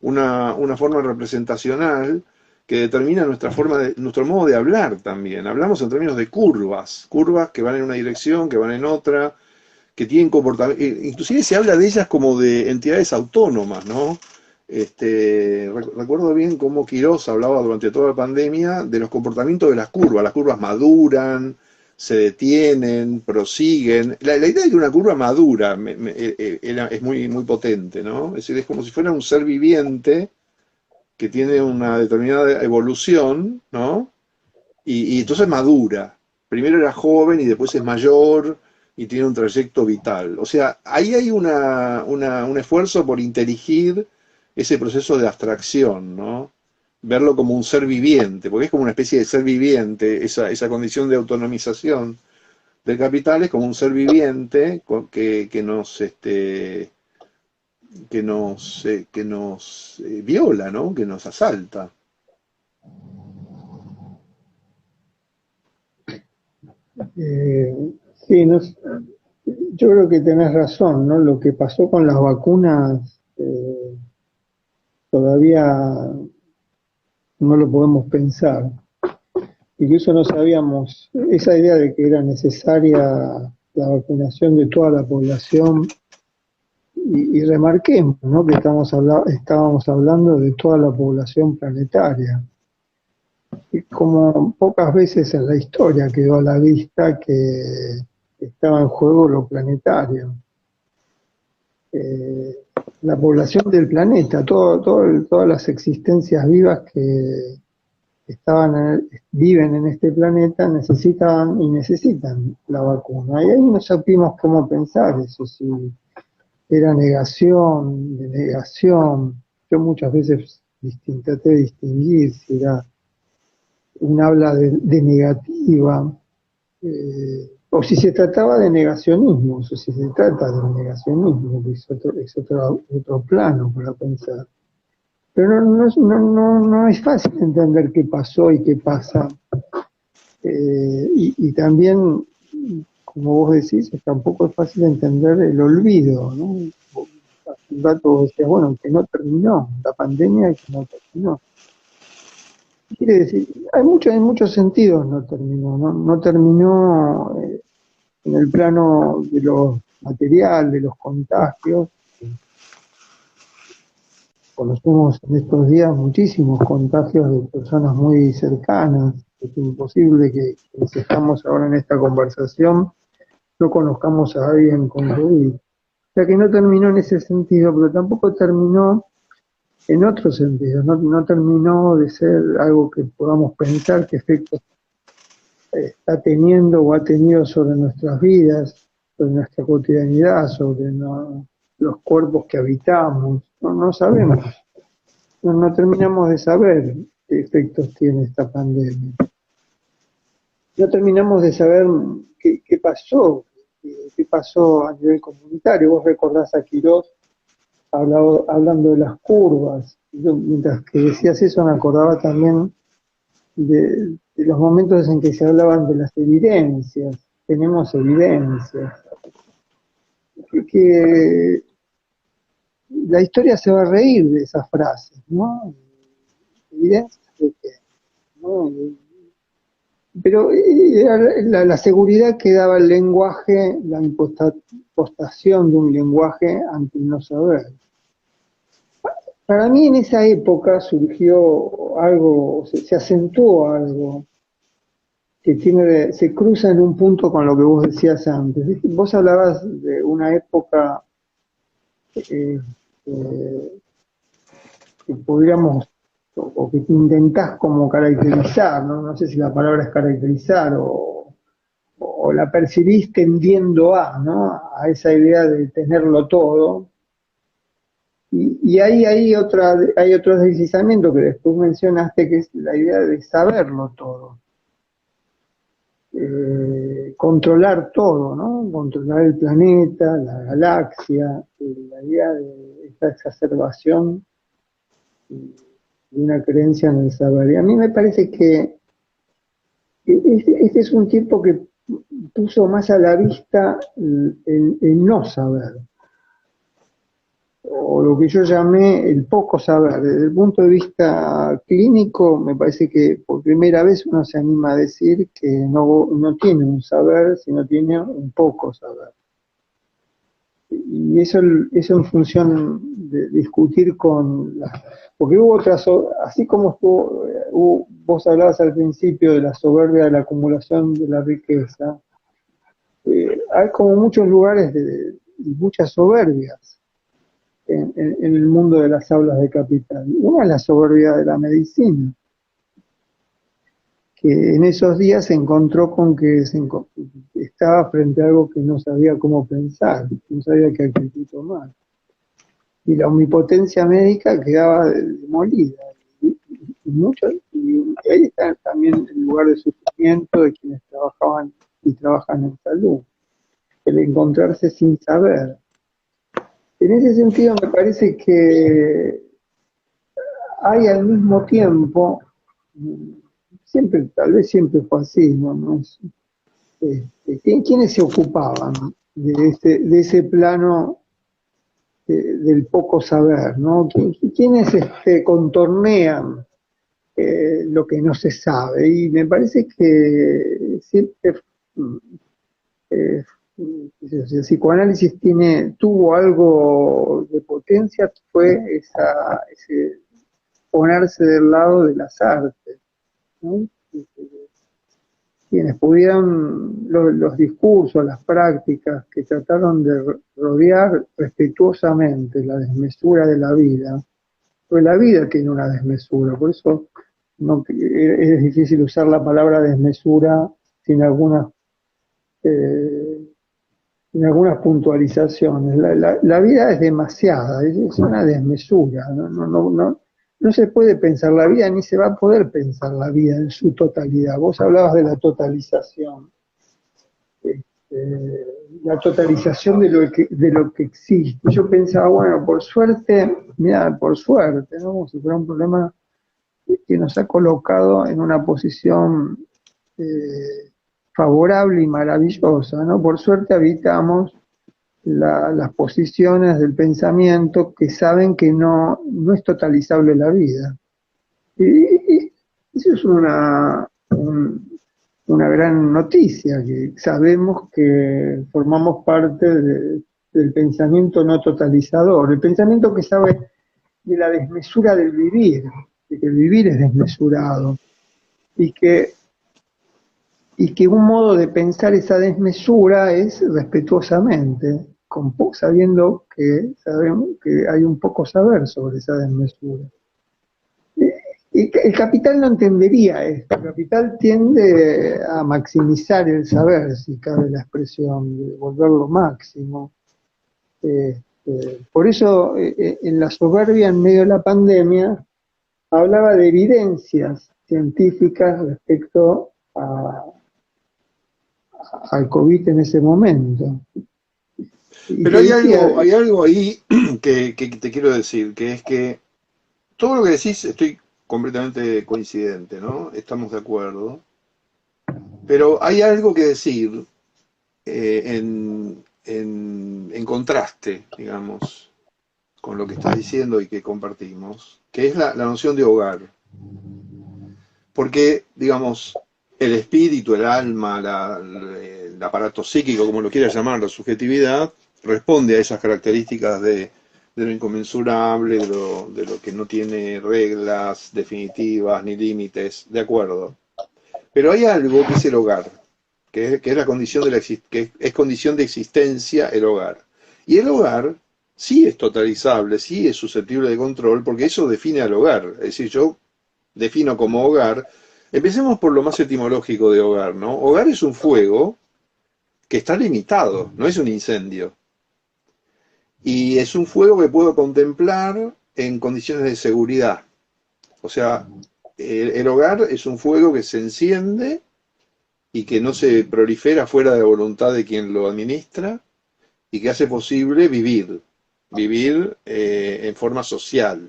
una forma representacional que determina nuestro modo de hablar también. Hablamos en términos de curvas, curvas que van en una dirección, que van en otra, que tienen comportamiento, inclusive se habla de ellas como de entidades autónomas, ¿no? Recuerdo bien cómo Quirós hablaba durante toda la pandemia de los comportamientos de las curvas maduran, se detienen, prosiguen. La idea de que una curva madura es muy potente, ¿no? Es decir, es como si fuera un ser viviente que tiene una determinada evolución, ¿no? Y entonces madura. Primero era joven y después es mayor y tiene un trayecto vital. O sea, ahí hay un esfuerzo por inteligir ese proceso de abstracción, ¿no? Verlo como un ser viviente, porque es como una especie de ser viviente, esa condición de autonomización del capital es como un ser viviente que nos viola, ¿no? Que nos asalta. Sí, no, yo creo que tenés razón, ¿no? Lo que pasó con las vacunas todavía no lo podemos pensar. Incluso no sabíamos esa idea de que era necesaria la vacunación de toda la población y remarquemos, ¿no? Que estábamos hablando de toda la población planetaria. Y como pocas veces en la historia quedó a la vista que estaba en juego lo planetario. Eh, la población del planeta, todas las existencias vivas que viven en este planeta necesitaban y necesitan la vacuna. Y ahí no supimos cómo pensar eso, si era negación, denegación. Yo muchas veces traté de distinguir si era un habla de negativa, o si se trataba de negacionismo, o si se trata de negacionismo, que es otro plano para pensar. Pero no es fácil entender qué pasó y qué pasa. Y también, como vos decís, tampoco es fácil entender el olvido, ¿no? Hace un rato vos decías, bueno, que no terminó, la pandemia que no terminó. Quiere decir, en muchos sentidos no terminó, no terminó en el plano de lo material, de los contagios. Conocemos en estos días muchísimos contagios de personas muy cercanas. Es imposible que quienes estamos ahora en esta conversación no conozcamos a alguien con COVID. O sea que no terminó en ese sentido, pero tampoco terminó en otro sentido. No terminó de ser algo que podamos pensar qué efectos está teniendo o ha tenido sobre nuestras vidas, sobre nuestra cotidianidad, sobre los cuerpos que habitamos. No sabemos. No terminamos de saber qué efectos tiene esta pandemia. No terminamos de saber qué pasó a nivel comunitario. Vos recordás a Quirós hablando de las curvas. Yo, mientras que decías eso, me acordaba también de los momentos en que se hablaban de las evidencias. Tenemos evidencias. Que la historia se va a reír de esas frases, ¿no? Evidencias de qué, ¿no? Pero era la seguridad que daba el lenguaje, la impostación de un lenguaje ante el no saber. Para mí en esa época surgió algo, se acentuó algo que se cruza en un punto con lo que vos decías antes. ¿Viste? Vos hablabas de una época eh, que podríamos, o que intentás como caracterizar, ¿no? No sé si la palabra es caracterizar o la percibís tendiendo ¿no? A esa idea de tenerlo todo. Y ahí hay otro deslizamiento que después mencionaste, que es la idea de saberlo todo. Controlar todo, ¿no? Controlar el planeta, la galaxia, la idea de esta exacerbación de una creencia en el saber. Y a mí me parece que este es un tiempo que puso más a la vista el no saber, o lo que yo llamé el poco saber. Desde el punto de vista clínico, me parece que por primera vez uno se anima a decir que no tiene un saber, sino tiene un poco saber. Y eso en función de discutir porque hubo otras, así como vos hablabas al principio de la soberbia de la acumulación de la riqueza, hay como muchos lugares y muchas soberbias en el mundo de las aulas de capital. Una es la soberbia de la medicina, que en esos días se encontró con que estaba frente a algo que no sabía cómo pensar, no sabía qué actitud tomar. Y la omnipotencia médica quedaba demolida. Y ahí está también el lugar de sufrimiento de quienes trabajaban y trabajan en salud, el encontrarse sin saber. En ese sentido me parece que hay al mismo tiempo siempre, tal vez siempre fue así, ¿no? ¿Quiénes se ocupaban de ese plano del poco saber, ¿no? ¿Quiénes contornean lo que no se sabe? Y me parece que siempre eh, el psicoanálisis tuvo algo de potencia, fue ese ponerse del lado de las artes, ¿no? Quienes pudieran, los discursos, las prácticas que trataron de rodear respetuosamente la desmesura de la vida, pues la vida tiene una desmesura, por eso es difícil usar la palabra desmesura sin eh, algunas puntualizaciones. La vida es demasiada, es una desmesura. No se puede pensar la vida, ni se va a poder pensar la vida en su totalidad. Vos hablabas de la totalización. La totalización de lo que existe. Yo pensaba, bueno, por suerte, mira, por suerte, ¿no? Como si fuera un problema que nos ha colocado en una posición favorable y maravillosa, ¿no? Por suerte habitamos las posiciones del pensamiento que saben que no es totalizable la vida. Y eso es una gran noticia, que sabemos que formamos parte del pensamiento no totalizador, el pensamiento que sabe de la desmesura del vivir, de que el vivir es desmesurado, y que, y que un modo de pensar esa desmesura es respetuosamente, sabiendo que sabemos que hay un poco saber sobre esa desmesura. Y el capital no entendería esto. El capital tiende a maximizar el saber, si cabe la expresión, de volverlo máximo. Por eso, en la soberbia en medio de la pandemia, hablaba de evidencias científicas respecto al COVID en ese momento. Y Pero te decía, hay algo ahí que te quiero decir, que es que todo lo que decís estoy completamente coincidente, ¿no? Estamos de acuerdo. Pero hay algo que decir en contraste, digamos, con lo que estás diciendo y que compartimos, que es la noción de hogar. Porque, digamos, el espíritu, el alma, el aparato psíquico, como lo quieras llamar, la subjetividad, responde a esas características de lo inconmensurable, de lo que no tiene reglas definitivas ni límites, de acuerdo. Pero hay algo que es el hogar, que es la condición que es condición de existencia el hogar. Y el hogar sí es totalizable, sí es susceptible de control, porque eso define al hogar. Es decir, yo defino como hogar. Empecemos por lo más etimológico de hogar, ¿no? Hogar es un fuego que está limitado, no es un incendio. Y es un fuego que puedo contemplar en condiciones de seguridad. O sea, el hogar es un fuego que se enciende y que no se prolifera fuera de la voluntad de quien lo administra y que hace posible vivir en forma social,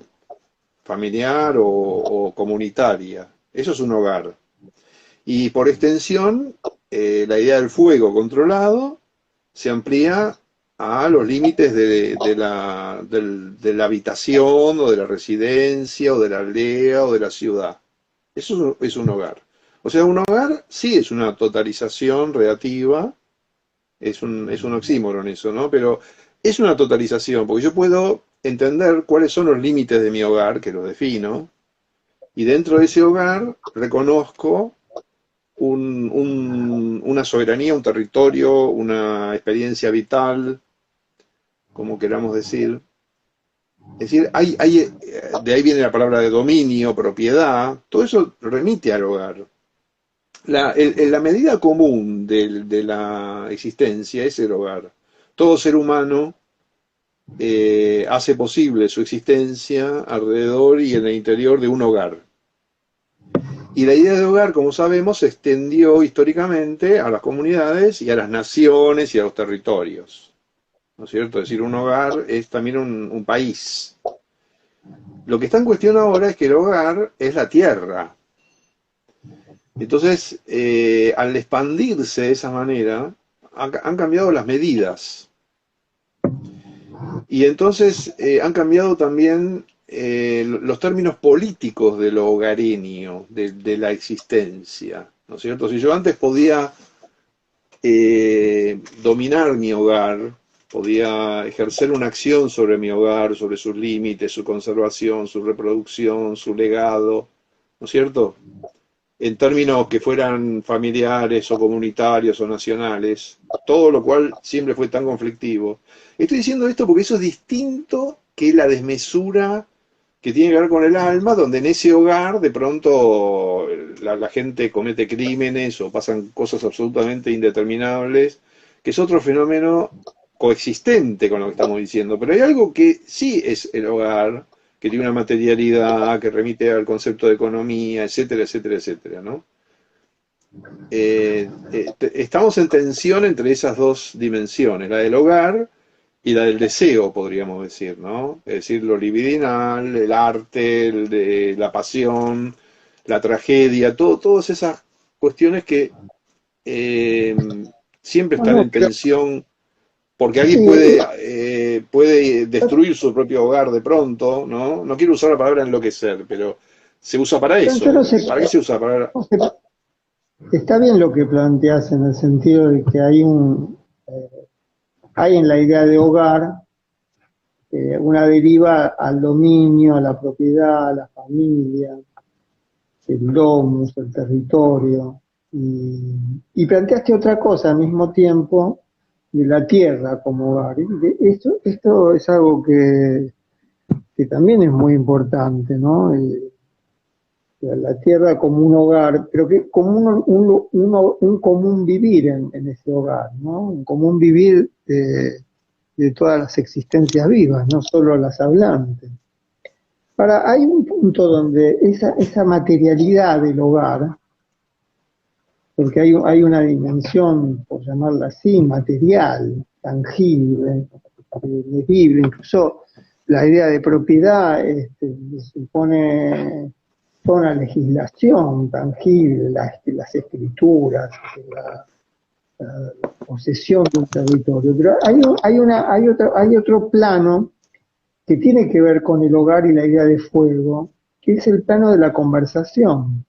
familiar o comunitaria. Eso es un hogar. Y por extensión, la idea del fuego controlado se amplía a los límites de la habitación o de la residencia o de la aldea o de la ciudad. Eso es un hogar. O sea, un hogar sí es una totalización relativa, es un oxímoron eso, ¿no? Pero es una totalización, porque yo puedo entender cuáles son los límites de mi hogar, que los defino, y dentro de ese hogar reconozco una soberanía, un territorio, una experiencia vital, como queramos decir. Es decir, de ahí viene la palabra de dominio, propiedad, todo eso remite al hogar. La medida común de la existencia es el hogar. Todo ser humano hace posible su existencia alrededor y en el interior de un hogar. Y la idea de hogar, como sabemos, se extendió históricamente a las comunidades y a las naciones y a los territorios. ¿No es cierto? Es decir, un hogar es también un país. Lo que está en cuestión ahora es que el hogar es la tierra. Entonces, al expandirse de esa manera, han cambiado las medidas. Y entonces han cambiado también los términos políticos de lo hogareño, de la existencia, ¿no es cierto? Si yo antes podía dominar mi hogar, podía ejercer una acción sobre mi hogar, sobre sus límites, su conservación, su reproducción, su legado, ¿no es cierto? En términos que fueran familiares o comunitarios o nacionales, todo lo cual siempre fue tan conflictivo. Estoy diciendo esto porque eso es distinto que la desmesura que tiene que ver con el alma, donde en ese hogar de pronto la gente comete crímenes o pasan cosas absolutamente indeterminables, que es otro fenómeno coexistente con lo que estamos diciendo. Pero hay algo que sí es el hogar, que tiene una materialidad, que remite al concepto de economía, etcétera, etcétera, etcétera, ¿no? Estamos en tensión entre esas dos dimensiones, la del hogar y la del deseo, podríamos decir, ¿no? Es decir, lo libidinal, el arte, la pasión, la tragedia, todas esas cuestiones que eh, siempre No, están no, en pero tensión, porque alguien sí, puede destruir su propio hogar de pronto, ¿no? No quiero usar la palabra enloquecer, pero se usa para yo no eso. sé, ¿Para qué se usa? Para... no sé, está bien lo que planteas en el sentido de que hay en la idea de hogar una deriva al dominio, a la propiedad, a la familia, el domus, el territorio, y planteaste otra cosa al mismo tiempo de la tierra como hogar. Esto es algo que también es muy importante, ¿no? La tierra como un hogar, pero que como un común vivir en ese hogar, ¿no? Un común vivir de todas las existencias vivas, no solo las hablantes. Ahora, hay un punto donde esa materialidad del hogar, porque hay una dimensión, por llamarla así, material, tangible, medible, incluso la idea de propiedad supone toda una legislación tangible, las escrituras, la, la posesión de un territorio. Pero hay otro plano que tiene que ver con el hogar y la idea de fuego, que es el plano de la conversación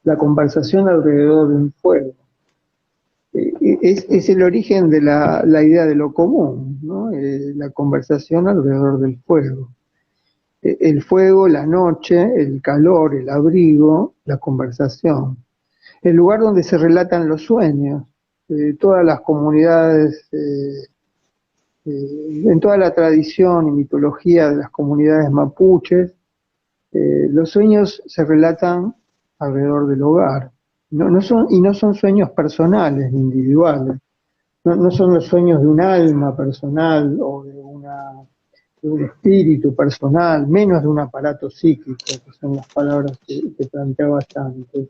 alrededor de un fuego. Es el origen de la idea de lo común, ¿no? La conversación alrededor del fuego. El fuego, la noche, el calor, el abrigo, la conversación. El lugar donde se relatan los sueños. Todas las comunidades, en toda la tradición y mitología de las comunidades mapuches, los sueños se relatan alrededor del hogar. Y no son sueños personales ni individuales. No son los sueños de un alma personal o de un espíritu personal, menos de un aparato psíquico, que son las palabras que planteabas antes.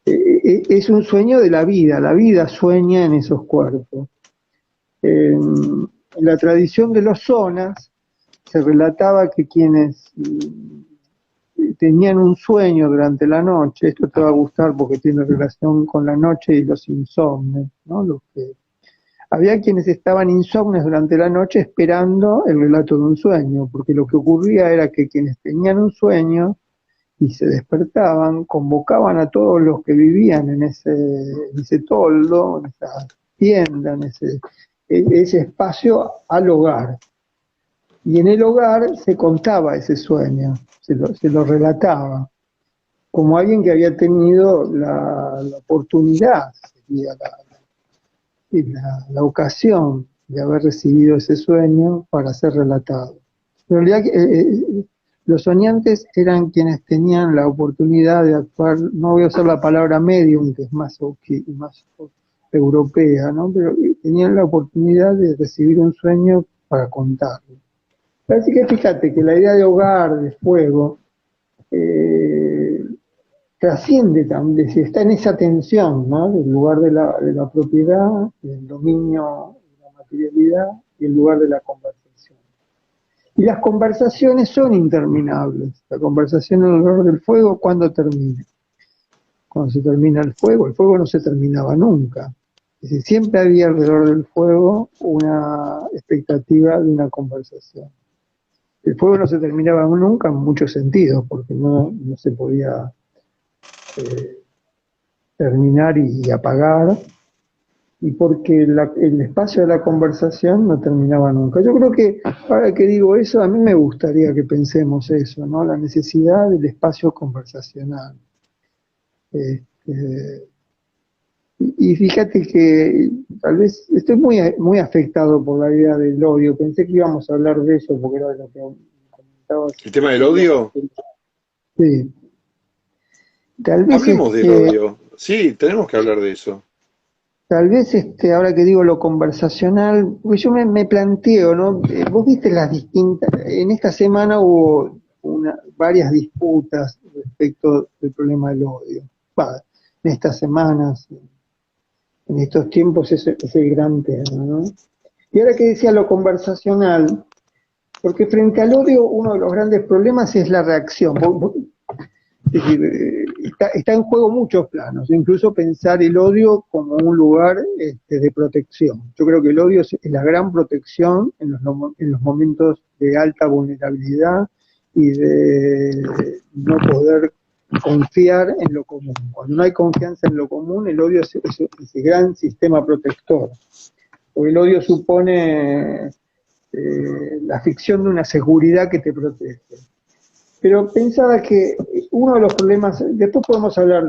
Es un sueño de la vida sueña en esos cuerpos. En la tradición de los zonas se relataba que quienes tenían un sueño durante la noche, esto te va a gustar porque tiene relación con la noche y los insomnes, ¿no? Había quienes estaban insomnes durante la noche esperando el relato de un sueño, porque lo que ocurría era que quienes tenían un sueño y se despertaban, convocaban a todos los que vivían en ese toldo, en esa tienda, ese espacio al hogar. Y en el hogar se contaba ese sueño, se lo relataba, como alguien que había tenido la oportunidad, sería la ocasión de haber recibido ese sueño para ser relatado. En realidad, los soñantes eran quienes tenían la oportunidad de actuar, no voy a usar la palabra medium, que es más europea, ¿no? Pero tenían la oportunidad de recibir un sueño para contarlo. Así que fíjate que la idea de hogar, de fuego, eh, trasciende también, si está en esa tensión, ¿no? Del lugar de la propiedad, del dominio de la materialidad y el lugar de la conversación. Y las conversaciones son interminables. La conversación alrededor del fuego, ¿cuándo termina? cuando se termina el fuego no se terminaba nunca. Es decir, siempre había alrededor del fuego una expectativa de una conversación. El fuego no se terminaba nunca en muchos sentidos, porque no se podía terminar y apagar, y porque el espacio de la conversación no terminaba nunca. Yo creo que, ahora que digo eso, a mí me gustaría que pensemos eso, ¿no? La necesidad del espacio conversacional. Este, y fíjate que tal vez estoy muy afectado por la idea del odio. Pensé que íbamos a hablar de eso, porque era de lo que comentabas. ¿El tema del odio? Sí, tal vez Hablemos del odio. Sí, tenemos que hablar de eso. Ahora que digo lo conversacional, pues yo me planteo, ¿no? Vos viste las distintas, en esta semana hubo varias disputas respecto del problema del odio. Va, en estas semanas, en estos tiempos es el gran tema, ¿no? Y ahora que decía lo conversacional, porque frente al odio uno de los grandes problemas es la reacción. Es decir, está en juego muchos planos, incluso pensar el odio como un lugar de protección. Yo creo que el odio es la gran protección en los momentos de alta vulnerabilidad y de no poder confiar en lo común. Cuando no hay confianza en lo común, el odio es ese gran sistema protector. Porque el odio supone la ficción de una seguridad que te protege. Pero pensaba que uno de los problemas, después podemos hablar.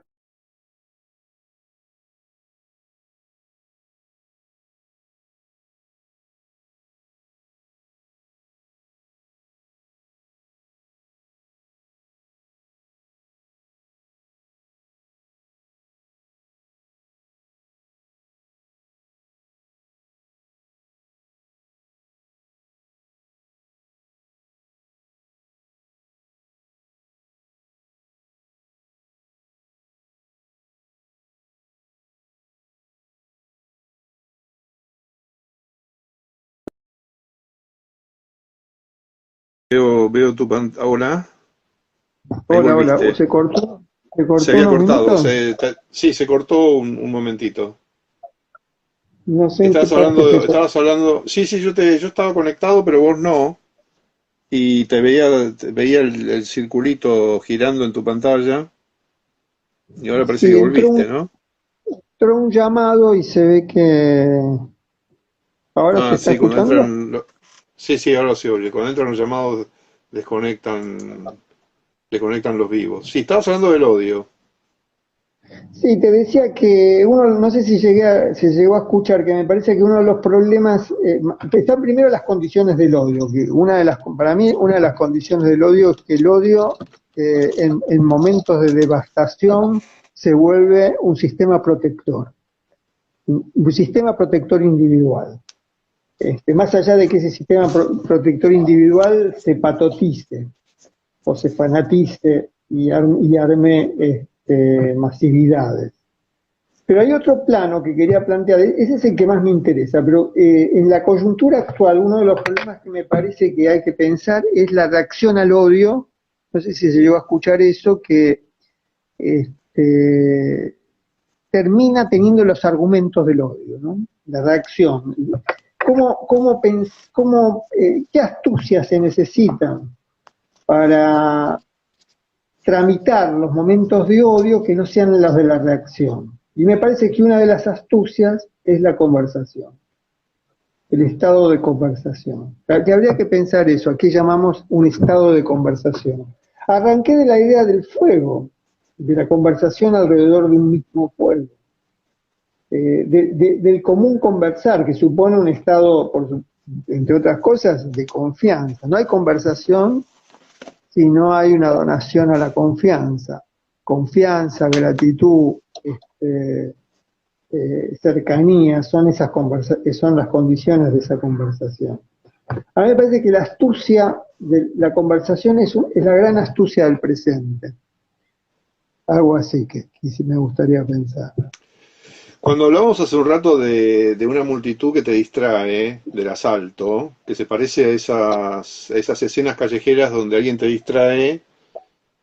Veo tu pantalla. Hola, ahí Hola, hola, volviste. se Se cortó había unos cortado, minutos, sí, se cortó un momentito. no sé en qué parte se cortó. Estabas hablando, sí, sí, yo estaba conectado, pero vos no, y te veía el circulito girando en tu pantalla, y ahora parece que Sí, volviste, ¿no? entró un llamado y se ve que ahora se Ah, está sí, cuando escuchando. sí, sí, ahora se oye, cuando entran los llamados desconectan los vivos. Sí, estabas hablando del odio. Sí, te decía que no sé si se llegó a escuchar, que me parece que uno de los problemas, están primero las condiciones del odio, que para mí una de las condiciones del odio es que el odio en momentos de devastación se vuelve un sistema protector individual. Más allá de que ese sistema protector individual se patotice o se fanatice y arme masividades. Pero hay otro plano que quería plantear, ese es el que más me interesa, pero en la coyuntura actual uno de los problemas que me parece que hay que pensar es la reacción al odio, no sé si se llegó a escuchar eso, que este, termina teniendo los argumentos del odio, ¿no? La reacción. ¿Qué astucias se necesitan para tramitar los momentos de odio que no sean los de la reacción? Y me parece que una de las astucias es la conversación, el estado de conversación. Que habría que pensar eso, aquí llamamos un estado de conversación. Arranqué de la idea del fuego, de la conversación alrededor de un mismo fuego, del común conversar, que supone un estado, entre otras cosas, de confianza. No hay conversación si no hay una donación a la confianza. Confianza, gratitud, cercanía, son las condiciones de esa conversación. A mí me parece que la astucia de la conversación es la gran astucia del presente. Algo así que sí me gustaría pensar. Cuando hablábamos hace un rato de una multitud que te distrae, del asalto, que se parece a esas escenas callejeras donde alguien te distrae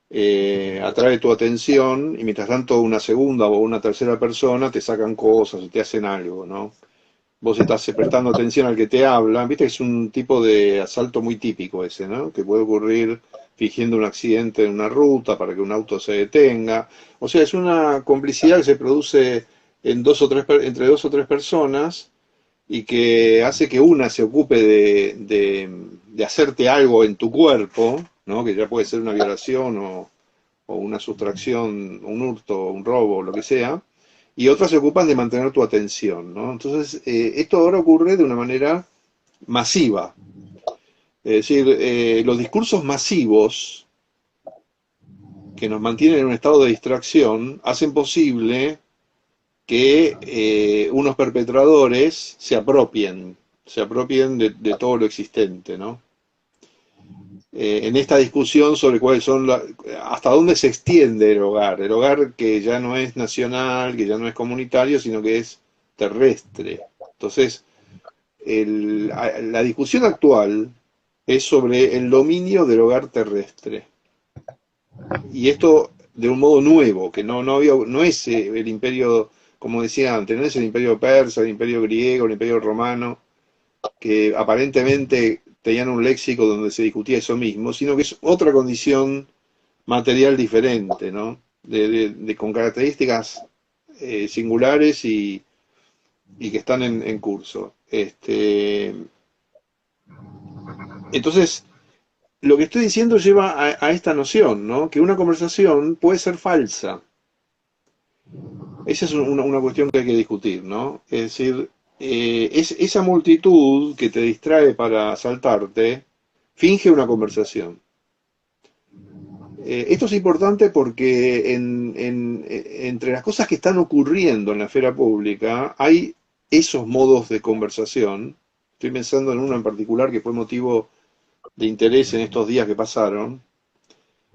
atrae tu atención y mientras tanto una segunda o una tercera persona te sacan cosas o te hacen algo, ¿no? Vos estás prestando atención al que te habla, viste que es un tipo de asalto muy típico ese, ¿no? Que puede ocurrir fingiendo un accidente en una ruta para que un auto se detenga. O sea, es una complicidad que se produce en entre dos o tres personas y que hace que una se ocupe de hacerte algo en tu cuerpo, ¿no? Que ya puede ser una violación o una sustracción, un hurto, un robo, lo que sea, y otras se ocupan de mantener tu atención, ¿no? Entonces, esto ahora ocurre de una manera masiva. Es decir, los discursos masivos que nos mantienen en un estado de distracción hacen posible que unos perpetradores se apropien de todo lo existente, ¿no? En esta discusión sobre cuáles son hasta dónde se extiende el hogar que ya no es nacional, que ya no es comunitario, sino que es terrestre. Entonces, la discusión actual es sobre el dominio del hogar terrestre. Y esto de un modo nuevo, que no es el imperio, como decía antes, no es el imperio persa, el imperio griego, el imperio romano, que aparentemente tenían un léxico donde se discutía eso mismo, sino que es otra condición material diferente, ¿no? Con características singulares y que están en curso. Entonces, lo que estoy diciendo lleva a esta noción, ¿no? Que una conversación puede ser falsa. Esa es una cuestión que hay que discutir, ¿no? Es decir, esa multitud que te distrae para asaltarte finge una conversación. Esto es importante porque entre las cosas que están ocurriendo en la esfera pública hay esos modos de conversación. Estoy pensando en uno en particular que fue motivo de interés en estos días que pasaron,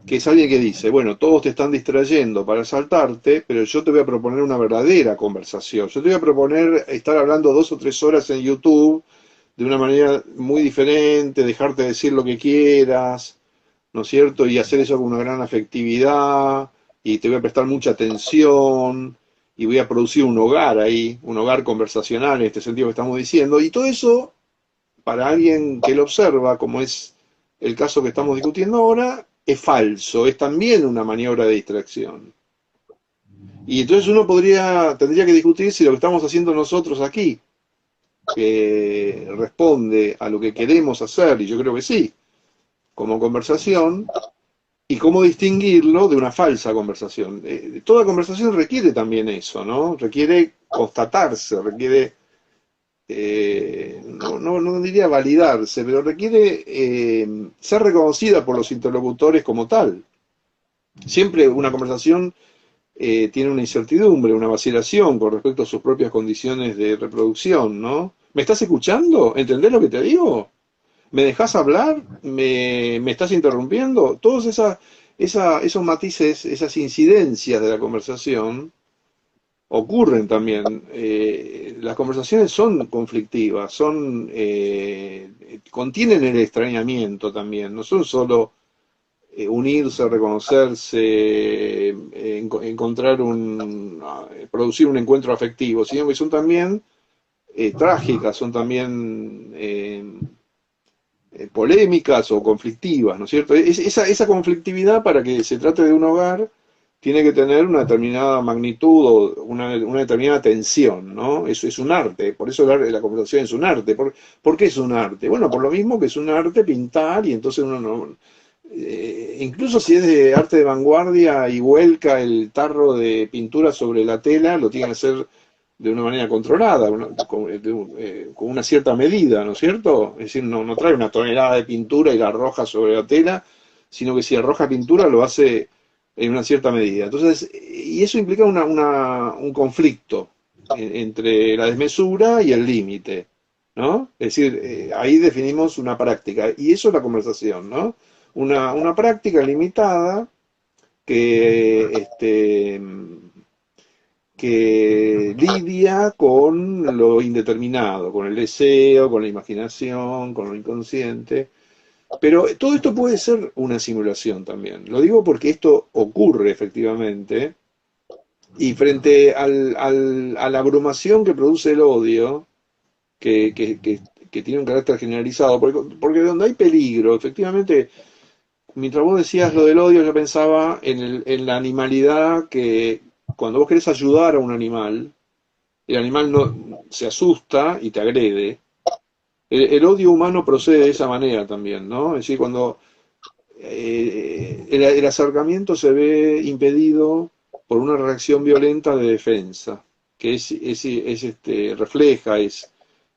que es alguien que dice, bueno, todos te están distrayendo para asaltarte, pero yo te voy a proponer una verdadera conversación. Yo te voy a proponer estar hablando 2 o 3 horas en YouTube de una manera muy diferente, dejarte decir lo que quieras, ¿no es cierto? Y hacer eso con una gran afectividad, y te voy a prestar mucha atención, y voy a producir un hogar ahí, un hogar conversacional en este sentido que estamos diciendo, y todo eso, para alguien que lo observa, como es el caso que estamos discutiendo ahora, es falso, es también una maniobra de distracción. Y entonces tendría que discutir si lo que estamos haciendo nosotros aquí, que responde a lo que queremos hacer, y yo creo que sí, como conversación, y cómo distinguirlo de una falsa conversación. Toda conversación requiere también eso, ¿no? Requiere constatarse, requiere, no diría validarse, pero requiere ser reconocida por los interlocutores como tal. Siempre una conversación tiene una incertidumbre, una vacilación con respecto a sus propias condiciones de reproducción, ¿no? ¿Me estás escuchando? ¿Entendés lo que te digo? ¿Me dejas hablar? ¿Me estás interrumpiendo? Todos esos matices, esas incidencias de la conversación ocurren también. Las conversaciones son conflictivas, contienen el extrañamiento también, no son solo unirse, reconocerse, producir un encuentro afectivo, sino que son también trágicas, son también polémicas o conflictivas, ¿no es cierto? Esa conflictividad, para que se trate de un hogar, tiene que tener una determinada magnitud o una determinada tensión, ¿no? Eso es un arte, por eso la conversación es un arte. ¿Por qué es un arte? Bueno, por lo mismo que es un arte pintar, y entonces uno no, incluso si es de arte de vanguardia y vuelca el tarro de pintura sobre la tela, lo tiene que hacer de una manera controlada, con una cierta medida, ¿no es cierto? Es decir, no trae una tonelada de pintura y la arroja sobre la tela, sino que si arroja pintura lo hace en una cierta medida. Entonces, y eso implica un conflicto entre la desmesura y el límite, ¿no? Es decir, ahí definimos una práctica, y eso es la conversación, ¿no? Una práctica limitada que, que lidia con lo indeterminado, con el deseo, con la imaginación, con lo inconsciente. Pero todo esto puede ser una simulación también. Lo digo porque esto ocurre efectivamente y frente a la abrumación que produce el odio, que tiene un carácter generalizado, porque donde hay peligro, efectivamente, mientras vos decías lo del odio, yo pensaba en la animalidad que cuando vos querés ayudar a un animal, el animal no, se asusta y te agrede. El odio humano procede de esa manera también, ¿no? Es decir, cuando el acercamiento se ve impedido por una reacción violenta de defensa, que refleja, es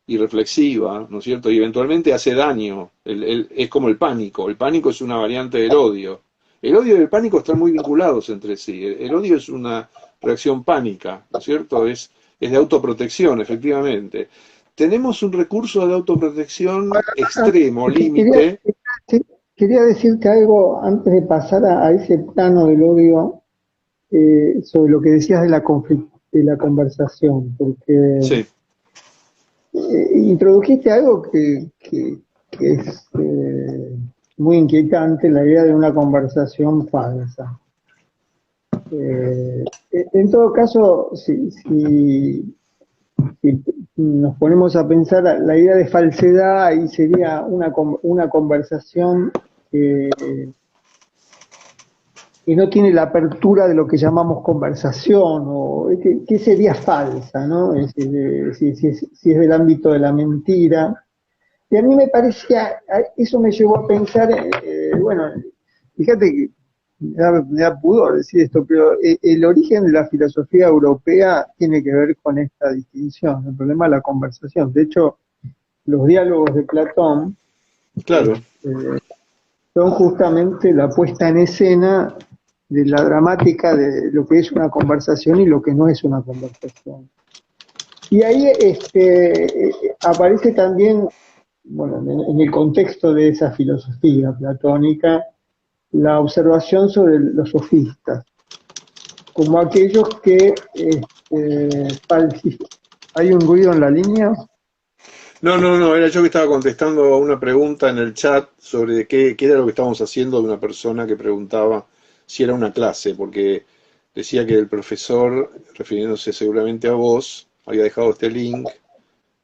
irreflexiva, ¿no es cierto? Y eventualmente hace daño. Es como el pánico es una variante del odio. El odio y el pánico están muy vinculados entre sí. El odio es una reacción pánica, ¿no es cierto? Es de autoprotección, efectivamente. Tenemos un recurso de autoprotección extremo, Quería, límite. quería decirte algo antes de pasar a ese plano del odio, sobre lo que decías de de la conversación, porque Sí. introdujiste algo que es muy inquietante, la idea de una conversación falsa. En todo caso, si nos ponemos a pensar, la idea de falsedad ahí sería una conversación que, que no tiene la apertura de lo que llamamos conversación, o que sería falsa, ¿no? Es decir, si es del ámbito de la mentira. Y a mí me parecía, eso me llevó a pensar, bueno, fíjate que me da pudor decir esto, pero el origen de la filosofía europea tiene que ver con esta distinción, el problema de la conversación. De hecho, los diálogos de Platón Claro. son justamente la puesta en escena de la dramática de lo que es una conversación y lo que no es una conversación. Y ahí aparece también, bueno, en el contexto de esa filosofía platónica, la observación sobre los sofistas, como aquellos que falsifican. ¿Hay un ruido en la línea? No, no, no, era yo que estaba contestando a una pregunta en el chat sobre qué era lo que estábamos haciendo de una persona que preguntaba si era una clase, porque decía que el profesor, refiriéndose seguramente a vos, había dejado este link.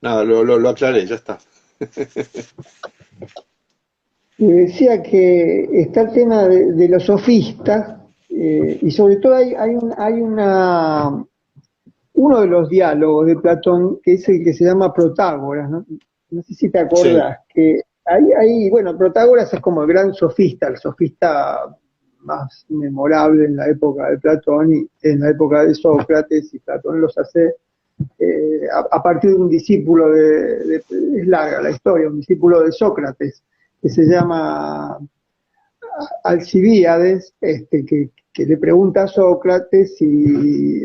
Nada, lo aclaré, ya está. Y decía que está el tema de los sofistas, y sobre todo hay uno de los diálogos de Platón, que es el que se llama Protágoras, ¿no? No sé si te Sí, acordás, que bueno, Protágoras es como el gran sofista, el sofista más memorable en la época de Platón y en la época de Sócrates, y Platón los hace a partir de un discípulo es larga la historia, un discípulo de Sócrates, que se llama Alcibíades, que le pregunta a Sócrates si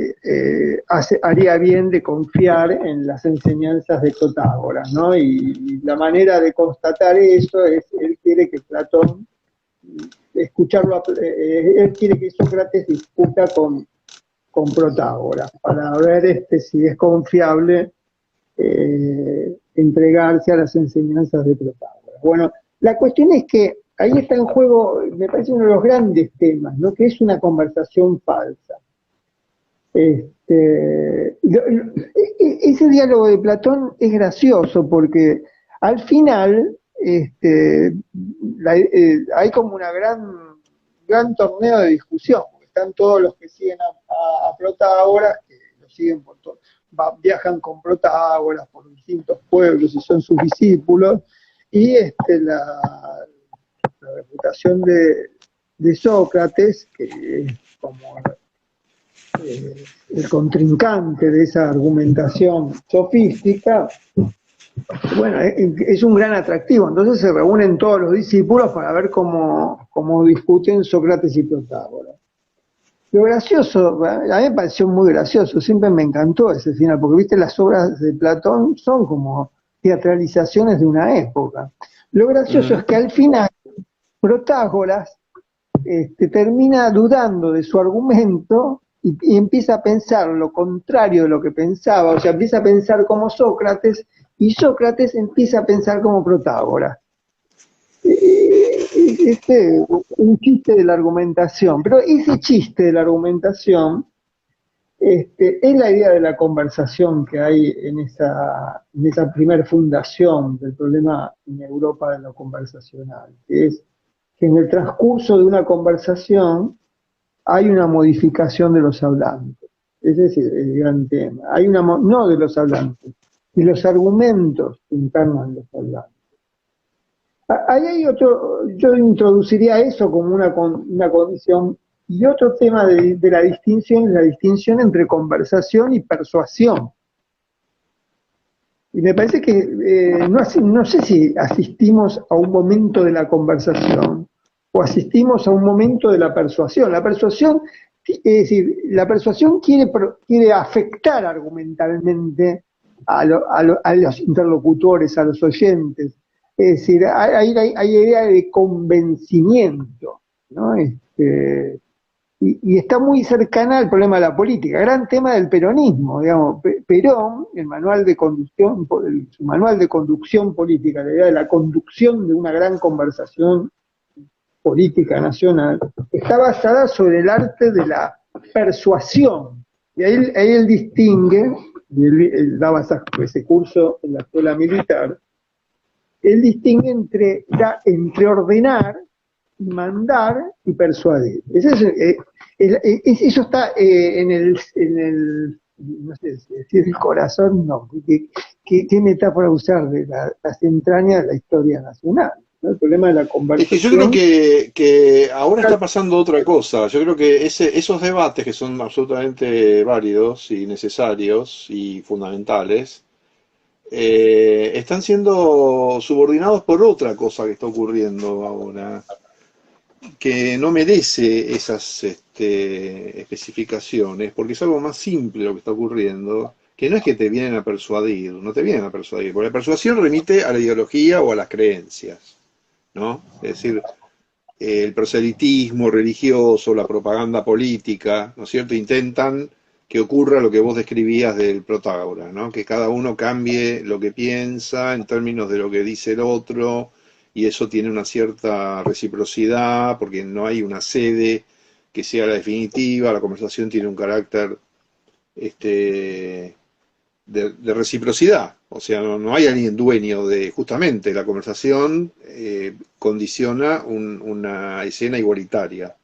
haría bien de confiar en las enseñanzas de Protágoras, ¿no? Y la manera de constatar eso es, él quiere que Platón, él quiere que Sócrates discuta con Protágoras para ver si es confiable entregarse a las enseñanzas de Protágoras. Bueno, la cuestión es que ahí está en juego, me parece uno de los grandes temas, ¿no? Que es una conversación falsa. Ese diálogo de Platón es gracioso porque al final hay como una gran torneo de discusión, porque están todos los que siguen a Protágoras, que lo siguen por todo, viajan con Protágoras por distintos pueblos y son sus discípulos, y la reputación de Sócrates, que es como el contrincante de esa argumentación sofística, bueno, es un gran atractivo. Entonces se reúnen todos los discípulos para ver cómo discuten Sócrates y Protágoras. Lo gracioso, a mí me pareció muy gracioso, siempre me encantó ese final, porque viste, las obras de Platón son como teatralizaciones de una época. Lo gracioso es que al final Protágoras termina dudando de su argumento y empieza a pensar lo contrario de lo que pensaba, o sea, empieza a pensar como Sócrates y Sócrates empieza a pensar como Protágoras. un chiste de la argumentación, pero ese chiste de la argumentación es la idea de la conversación que hay en esa primer fundación del problema en Europa de lo conversacional, que es que en el transcurso de una conversación hay una modificación de los hablantes. Ese es el gran tema. Hay no de los hablantes, de los argumentos internos de los hablantes. Ahí hay otro, yo introduciría eso como una condición, y otro tema de la distinción es la distinción entre conversación y persuasión. Y me parece que no sé si asistimos a un momento de la conversación o asistimos a un momento de la persuasión. La persuasión, es decir, la persuasión quiere afectar argumentalmente a los interlocutores, a los oyentes. Es decir, hay idea de convencimiento, ¿no? Y está muy cercana al problema de la política, gran tema del peronismo, digamos. Perón, el manual de conducción, su manual de conducción política, la idea de la conducción de una gran conversación política nacional, está basada sobre el arte de la persuasión. Y ahí él distingue, y él daba ese curso en la escuela militar, él distingue entre ordenar, mandar y persuadir. Eso está no sé si decir el corazón, no, ¿qué metáfora usar de las entrañas de la historia nacional? ¿No? El problema de la Es que yo creo conversación. que ahora está pasando otra cosa. Yo creo que esos debates que son absolutamente válidos y necesarios y fundamentales, están siendo subordinados por otra cosa que está ocurriendo ahora, que no merece esas especificaciones, porque es algo más simple lo que está ocurriendo, que no es que te vienen a persuadir, no te vienen a persuadir, porque la persuasión remite a la ideología o a las creencias, ¿no? Es decir, el proselitismo religioso, la propaganda política, ¿no es cierto?, intentan que ocurra lo que vos describías del Protágora, ¿no? Que cada uno cambie lo que piensa en términos de lo que dice el otro, y eso tiene una cierta reciprocidad, porque no hay una sede que sea la definitiva, la conversación tiene un carácter este, de reciprocidad, o sea, no hay alguien dueño de, justamente, la conversación condiciona una escena igualitaria.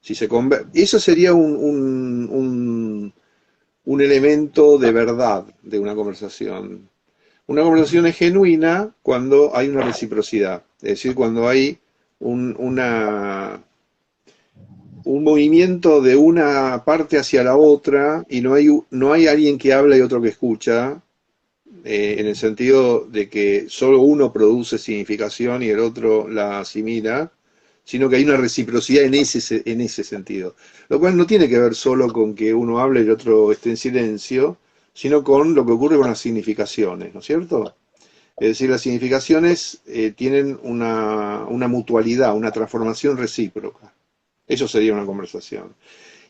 Si eso sería un elemento de verdad de una conversación. Una conversación es genuina cuando hay una reciprocidad, es decir, cuando hay un, una, un movimiento de una parte hacia la otra y no hay alguien que habla y otro que escucha, en el sentido de que solo uno produce significación y el otro la asimila, sino que hay una reciprocidad en ese sentido. Lo cual no tiene que ver solo con que uno hable y el otro esté en silencio, sino con lo que ocurre con las significaciones, ¿no es cierto? Es decir, las significaciones tienen una mutualidad, una transformación recíproca. Eso sería una conversación.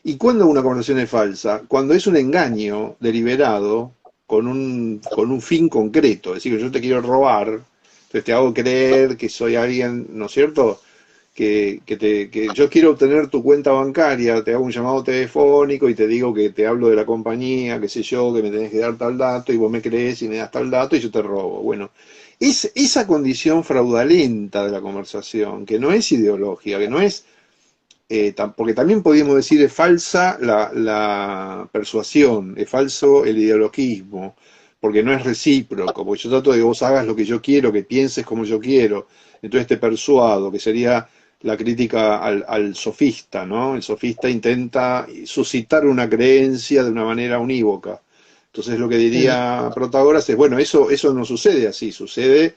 ¿Y cuándo una conversación es falsa? Cuando es un engaño deliberado con un fin concreto. Es decir, que yo te quiero robar, entonces te hago creer que soy alguien, ¿no es cierto?, que yo quiero obtener tu cuenta bancaria, te hago un llamado telefónico y te digo que te hablo de la compañía, qué sé yo, que me tenés que dar tal dato y vos me crees y me das tal dato y yo te robo. Bueno, es esa condición fraudulenta de la conversación, que no es ideológica, que no es, porque también podríamos decir es falsa la persuasión, es falso el ideologismo, porque no es recíproco, porque yo trato de que vos hagas lo que yo quiero, que pienses como yo quiero, entonces te persuado, que sería la crítica al sofista, ¿no? El sofista intenta suscitar una creencia de una manera unívoca. Entonces lo que diría Protágoras es, bueno, eso no sucede así, sucede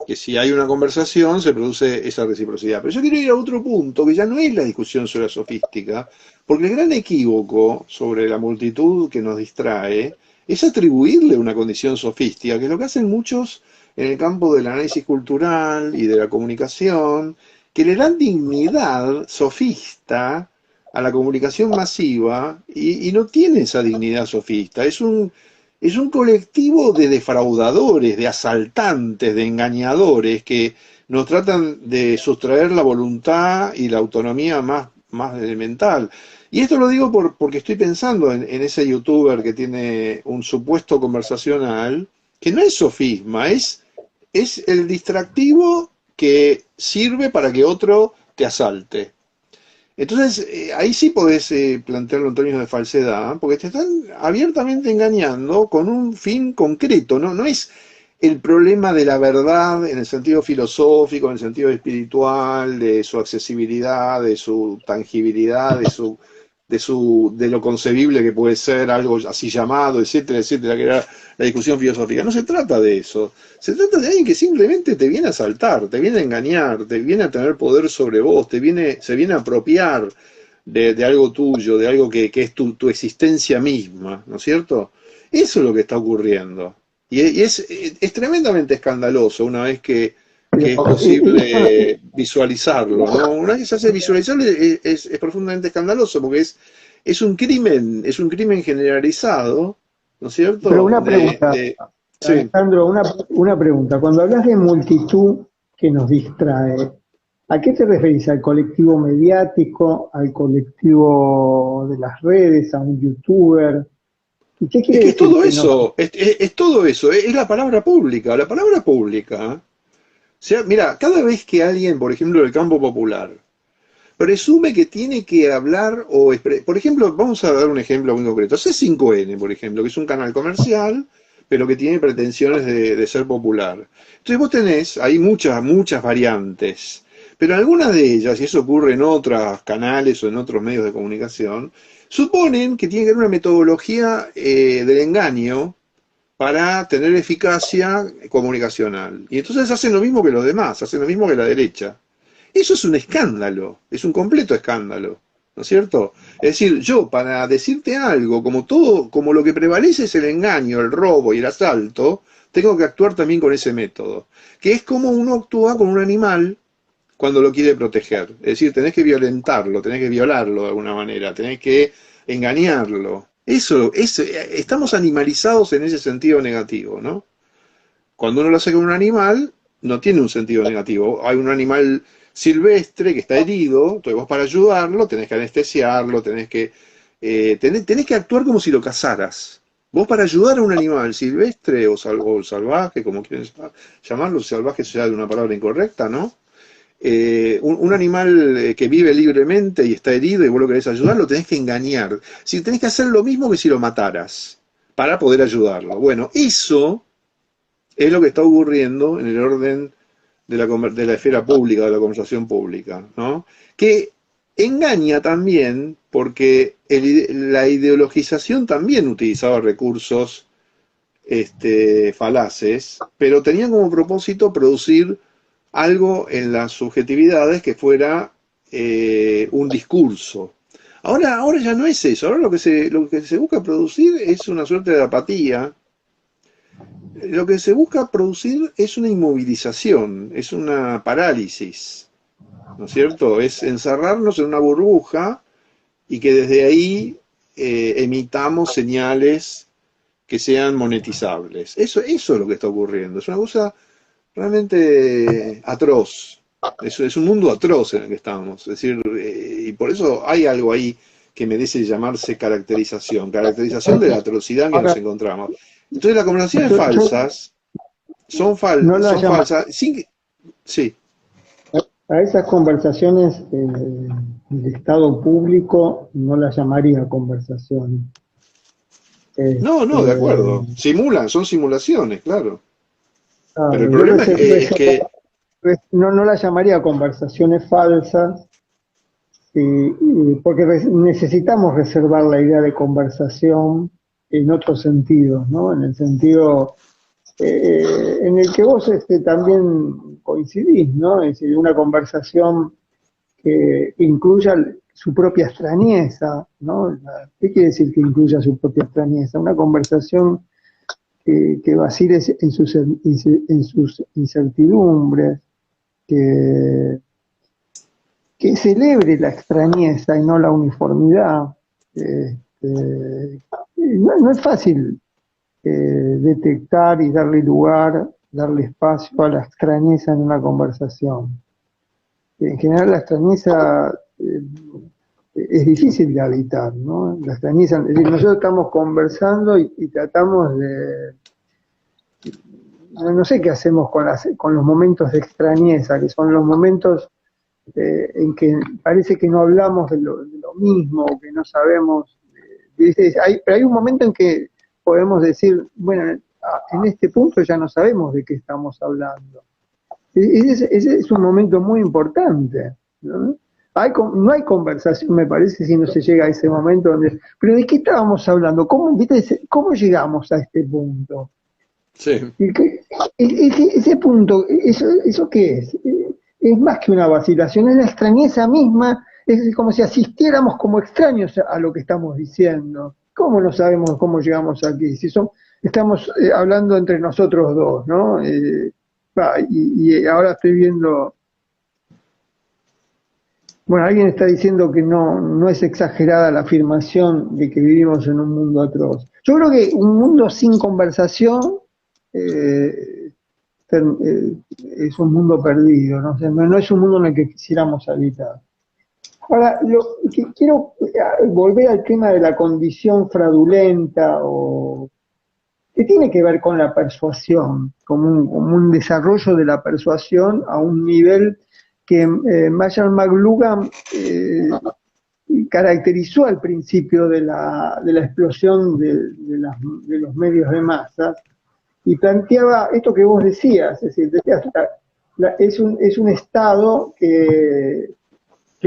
que si hay una conversación se produce esa reciprocidad. Pero yo quiero ir a otro punto, que ya no es la discusión sobre la sofística, porque el gran equívoco sobre la multitud que nos distrae es atribuirle una condición sofística, que es lo que hacen muchos en el campo del análisis cultural y de la comunicación, que le dan dignidad sofista a la comunicación masiva y no tiene esa dignidad sofista. Es un colectivo de defraudadores, de asaltantes, de engañadores que nos tratan de sustraer la voluntad y la autonomía más elemental. Y esto lo digo porque estoy pensando en ese youtuber que tiene un supuesto conversacional, que no es sofisma, es el distractivo que sirve para que otro te asalte. Entonces, ahí sí podés plantearlo en términos de falsedad, porque te están abiertamente engañando con un fin concreto, ¿no? No es el problema de la verdad en el sentido filosófico, en el sentido espiritual, de su accesibilidad, de su tangibilidad, de lo concebible que puede ser algo así llamado, etcétera, etcétera, que era la discusión filosófica. No se trata de eso. Se trata de alguien que simplemente te viene a asaltar, te viene a engañar, te viene a tener poder sobre vos, se viene a apropiar de algo tuyo, de algo que es tu existencia misma, ¿no es cierto? Eso es lo que está ocurriendo. Y es tremendamente escandaloso una vez que es posible visualizarlo, ¿no? Una vez que se hace visualizarlo es profundamente escandaloso porque es un crimen generalizado, ¿no es Pero cierto? una pregunta, Sí. Alejandro, una pregunta. Cuando hablas de multitud que nos distrae, ¿a qué te referís? ¿Al colectivo mediático, al colectivo de las redes, a un youtuber? ¿Y qué Es quiere que es decir todo que nos... eso, es todo eso, es la palabra pública. La palabra pública, o sea, mira, cada vez que alguien, por ejemplo, del campo popular, presume que tiene que hablar por ejemplo, vamos a dar un ejemplo muy concreto. C5N, por ejemplo, que es un canal comercial, pero que tiene pretensiones de ser popular. Entonces vos tenés, hay muchas variantes, pero algunas de ellas, y eso ocurre en otros canales o en otros medios de comunicación, suponen que tiene que haber una metodología del engaño para tener eficacia comunicacional. Y entonces hacen lo mismo que los demás, hacen lo mismo que la derecha. Eso es un escándalo, es un completo escándalo, ¿no es cierto? Es decir, yo para decirte algo, como lo que prevalece es el engaño, el robo y el asalto, tengo que actuar también con ese método, que es como uno actúa con un animal cuando lo quiere proteger. Es decir, tenés que violentarlo, tenés que violarlo de alguna manera, tenés que engañarlo. Estamos animalizados en ese sentido negativo, ¿no? Cuando uno lo hace con un animal, no tiene un sentido negativo. Hay un animal silvestre que está herido, entonces vos para ayudarlo tenés que anestesiarlo, tenés que actuar como si lo cazaras. Vos para ayudar a un animal silvestre o salvaje, como quieren llamarlo, salvaje sea de una palabra incorrecta, ¿no? Un animal que vive libremente y está herido y vos lo querés ayudar, lo tenés que engañar. Si tenés que hacer lo mismo que si lo mataras, para poder ayudarlo. Bueno, eso es lo que está ocurriendo en el orden de la esfera pública, de la conversación pública, ¿no? Que engaña también porque la ideologización también utilizaba recursos falaces, pero tenían como propósito producir algo en las subjetividades que fuera un discurso. Ahora ya no es eso, ahora lo que se busca producir es una suerte de apatía. Lo que se busca producir es una inmovilización, es una parálisis, ¿no es cierto? Es encerrarnos en una burbuja y que desde ahí emitamos señales que sean monetizables. Eso es lo que está ocurriendo. Es una cosa realmente atroz. Es un mundo atroz en el que estamos. Es decir, y por eso hay algo ahí que merece llamarse caracterización. Caracterización de la atrocidad en que nos Ahora, encontramos. Entonces las conversaciones yo falsas no la son llama, falsas. Sí. a esas conversaciones del Estado público no las llamaría conversaciones. No, no, de Este, acuerdo. Son simulaciones, claro. Pero el claro, problema es que no las llamaría conversaciones falsas, porque necesitamos reservar la idea de conversación en otros sentidos, ¿no? En el sentido en el que vos también coincidís, ¿no? Es decir, una conversación que incluya su propia extrañeza, ¿no? ¿Qué quiere decir que incluya su propia extrañeza? Una conversación que vacile en sus incertidumbres, que, que celebre la extrañeza y no la uniformidad. No es fácil detectar y darle lugar darle espacio a la extrañeza en una conversación. En general la extrañeza es difícil de habitar, ¿no? La extrañeza, es decir, nosotros estamos conversando y tratamos de, no sé qué hacemos con los momentos de extrañeza, que son los momentos en que parece que no hablamos de lo mismo, que no sabemos. Pero hay un momento en que podemos decir, bueno, en este punto ya no sabemos de qué estamos hablando. Ese es un momento muy importante, ¿no? No hay conversación, me parece, si no se llega a ese momento donde, pero ¿de qué estábamos hablando? ¿Cómo llegamos a este punto? Sí. Ese punto, ¿eso qué es? Es más que una vacilación, es la extrañeza misma, es como si asistiéramos como extraños a lo que estamos diciendo. ¿Cómo no sabemos cómo llegamos aquí? Si estamos hablando entre nosotros dos, ¿no? Y ahora estoy viendo, bueno, alguien está diciendo que no es exagerada la afirmación de que vivimos en un mundo atroz. Yo creo que un mundo sin conversación es un mundo perdido, ¿no? O sea, no es un mundo en el que quisiéramos habitar. Ahora, quiero volver al tema de la condición fraudulenta o que tiene que ver con la persuasión, como un desarrollo de la persuasión a un nivel que Marshall McLuhan caracterizó al principio de la explosión de los medios de masas y planteaba esto que vos decías, es decir, es un estado que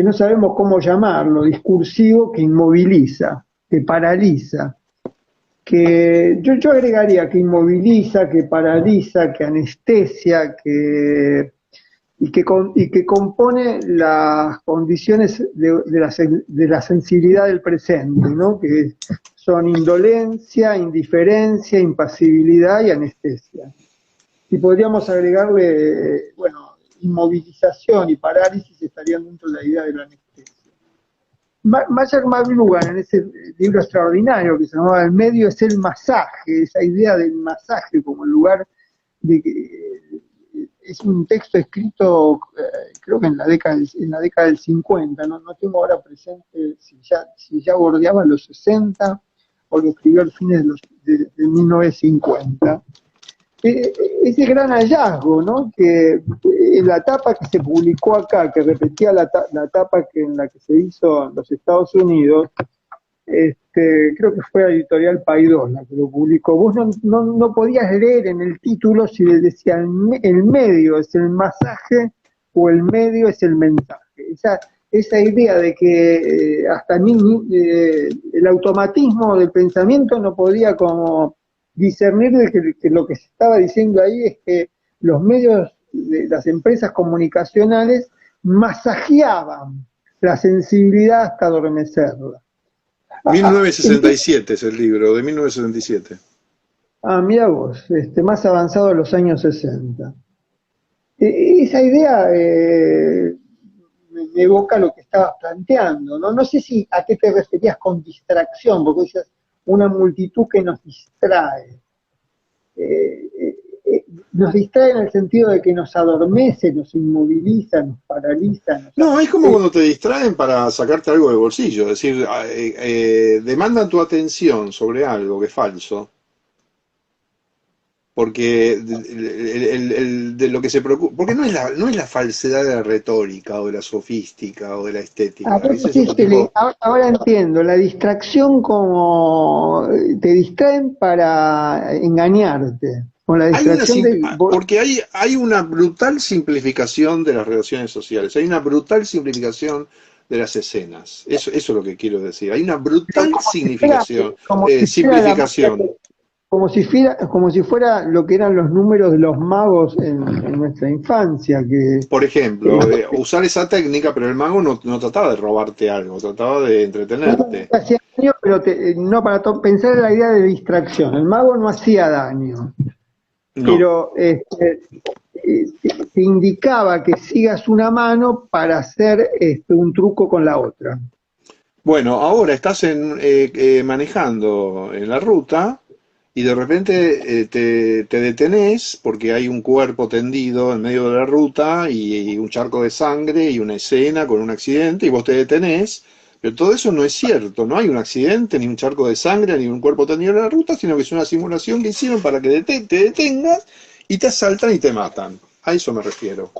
no sabemos cómo llamarlo, discursivo, que inmoviliza, que paraliza, que yo agregaría que inmoviliza, que paraliza, que anestesia, y que compone las condiciones de la sensibilidad del presente, ¿no? Que son indolencia, indiferencia, impasibilidad y anestesia. Y podríamos agregarle, bueno, inmovilización y parálisis estarían dentro de la idea de la anestesia. Marshall McLuhan, en ese libro extraordinario que se llamaba El medio es el masaje, esa idea del masaje como el lugar de es un texto escrito creo que en la década del 50, no tengo ahora presente si ya bordeaba los 60 o lo escribió al fines de 1950. Ese gran hallazgo, ¿no? Que la tapa que se publicó acá, que repetía la tapa en la que se hizo en los Estados Unidos, creo que fue la editorial Paidós la que lo publicó. Vos no podías leer en el título si le decía el medio es el masaje o el medio es el mensaje. Esa idea de que hasta el automatismo del pensamiento no podía como discernir de que lo que se estaba diciendo ahí es que los medios de las empresas comunicacionales masajeaban la sensibilidad hasta adormecerla. 1967 es el libro, de 1967. Mira vos, más avanzado de los años 60. Esa idea me evoca lo que estabas planteando, ¿no? No sé si a qué te referías con distracción, porque dices una multitud que nos distrae. Nos distrae en el sentido de que nos adormece, nos inmoviliza, nos paraliza. No, es como cuando te distraen para sacarte algo del bolsillo, es decir, demandan tu atención sobre algo que es falso, porque de lo que se preocupa, porque no es la falsedad de la retórica o de la sofística o de la estética. Ahora entiendo, la distracción como te distraen para engañarte. Con la distracción porque hay una brutal simplificación de las relaciones sociales, hay una brutal simplificación de las escenas. Eso es lo que quiero decir. Hay una brutal simplificación, simplificación. Como si fuera lo que eran los números de los magos en nuestra infancia. Por ejemplo, usar esa técnica, pero el mago no trataba de robarte algo, trataba de entretenerte. Hacía daño, pero no para pensar en la idea de distracción. El mago no hacía daño. No. Pero te indicaba que sigas una mano para hacer un truco con la otra. Bueno, ahora estás manejando en la ruta y de repente te detenés porque hay un cuerpo tendido en medio de la ruta y un charco de sangre y una escena con un accidente y vos te detenés, pero todo eso no es cierto, no hay un accidente, ni un charco de sangre, ni un cuerpo tendido en la ruta, sino que es una simulación que hicieron para que te detengas y te asaltan y te matan. A eso me refiero.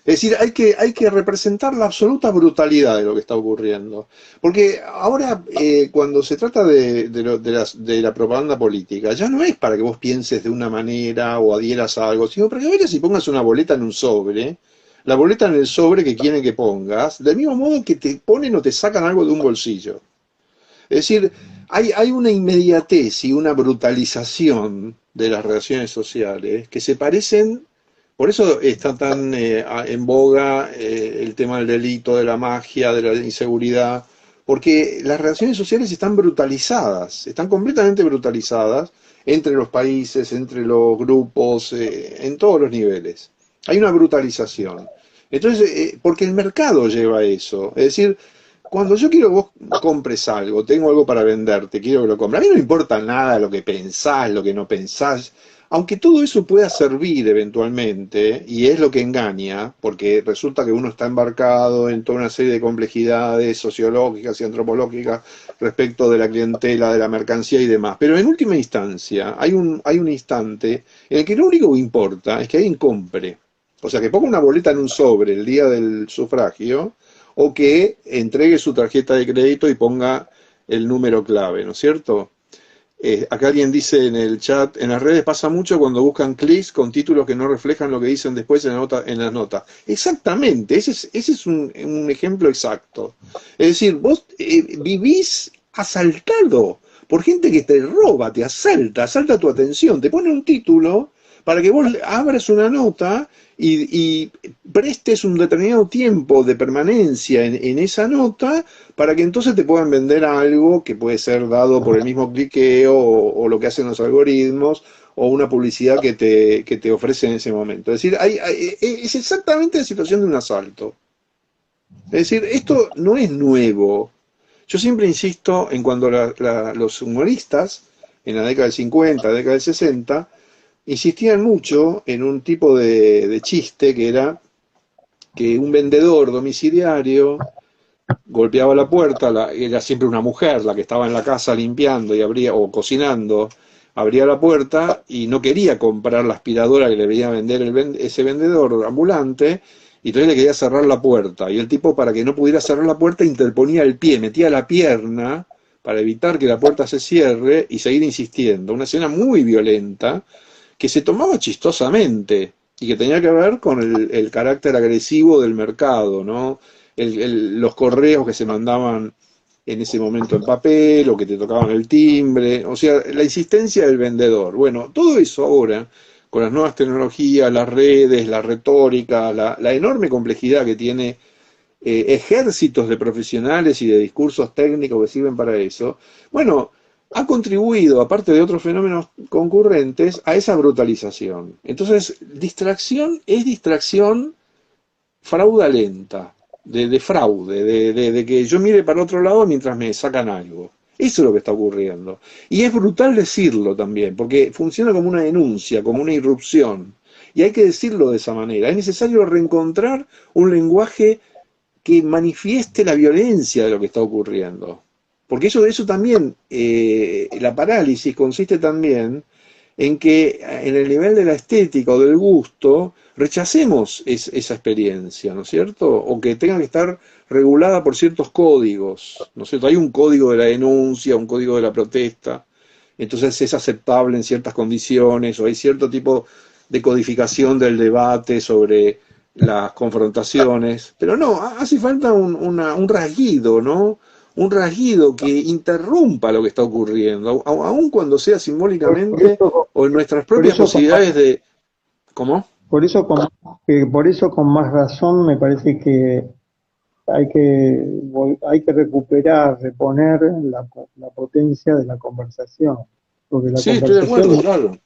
Es decir, hay que representar la absoluta brutalidad de lo que está ocurriendo. Porque ahora, cuando se trata de la propaganda política, ya no es para que vos pienses de una manera o adhieras a algo, sino para que vayas y pongas una boleta en un sobre, la boleta en el sobre que quieren que pongas, del mismo modo que te ponen o te sacan algo de un bolsillo. Es decir, hay una inmediatez y una brutalización de las relaciones sociales que se parecen, por eso está tan en boga el tema del delito, de la magia, de la inseguridad, porque las relaciones sociales están brutalizadas, están completamente brutalizadas entre los países, entre los grupos, en todos los niveles. Hay una brutalización. Entonces, porque el mercado lleva a eso. Es decir, cuando yo quiero que vos compres algo, tengo algo para venderte, quiero que lo compres. A mí no me importa nada lo que pensás, lo que no pensás, aunque todo eso pueda servir eventualmente, y es lo que engaña, porque resulta que uno está embarcado en toda una serie de complejidades sociológicas y antropológicas respecto de la clientela, de la mercancía y demás. Pero en última instancia, hay un instante en el que lo único que importa es que alguien compre. O sea, que ponga una boleta en un sobre el día del sufragio, o que entregue su tarjeta de crédito y ponga el número clave, ¿no es cierto? Acá alguien dice en el chat, en las redes pasa mucho cuando buscan clics con títulos que no reflejan lo que dicen después en las notas. Exactamente, ese es un ejemplo exacto. Es decir, vos vivís asaltado por gente que te roba, te asalta, asalta tu atención, te pone un título para que vos abras una nota y prestes un determinado tiempo de permanencia en esa nota para que entonces te puedan vender algo que puede ser dado por el mismo cliqueo o lo que hacen los algoritmos o una publicidad que te ofrece en ese momento. Es decir, es exactamente la situación de un asalto. Es decir, esto no es nuevo. Yo siempre insisto en cuando los humoristas, en la década del 50, década del 60, insistían mucho en un tipo de chiste que era que un vendedor domiciliario golpeaba la puerta, era siempre una mujer la que estaba en la casa limpiando y abría, o cocinando, abría la puerta y no quería comprar la aspiradora que le venía a vender ese vendedor ambulante, y entonces le quería cerrar la puerta. Y el tipo, para que no pudiera cerrar la puerta, interponía el pie, metía la pierna para evitar que la puerta se cierre y seguir insistiendo. Una escena muy violenta que se tomaba chistosamente y que tenía que ver con el carácter agresivo del mercado, ¿no? Los correos que se mandaban en ese momento en papel o que te tocaban el timbre, o sea, la insistencia del vendedor. Bueno, todo eso ahora, con las nuevas tecnologías, las redes, la retórica, la enorme complejidad que tiene ejércitos de profesionales y de discursos técnicos que sirven para eso, bueno, ha contribuido, aparte de otros fenómenos concurrentes, a esa brutalización. Entonces, distracción es distracción fraudulenta, de fraude, de que yo mire para otro lado mientras me sacan algo. Eso es lo que está ocurriendo. Y es brutal decirlo también, porque funciona como una denuncia, como una irrupción. Y hay que decirlo de esa manera. Es necesario reencontrar un lenguaje que manifieste la violencia de lo que está ocurriendo. Porque eso también, la parálisis consiste también en que en el nivel de la estética o del gusto rechacemos esa experiencia, ¿no es cierto? O que tenga que estar regulada por ciertos códigos, ¿no es cierto? Hay un código de la denuncia, un código de la protesta, entonces es aceptable en ciertas condiciones, o hay cierto tipo de codificación del debate sobre las confrontaciones, pero no, hace falta un rasguido, ¿no? Un rasguido que interrumpa lo que está ocurriendo, aun cuando sea Por simbólicamente eso, o en nuestras por propias eso con más, posibilidades de... ¿Cómo? por eso con, por eso con más razón me parece que hay que recuperar, reponer la potencia de la conversación, porque la Sí, estoy de conversación acuerdo, claro.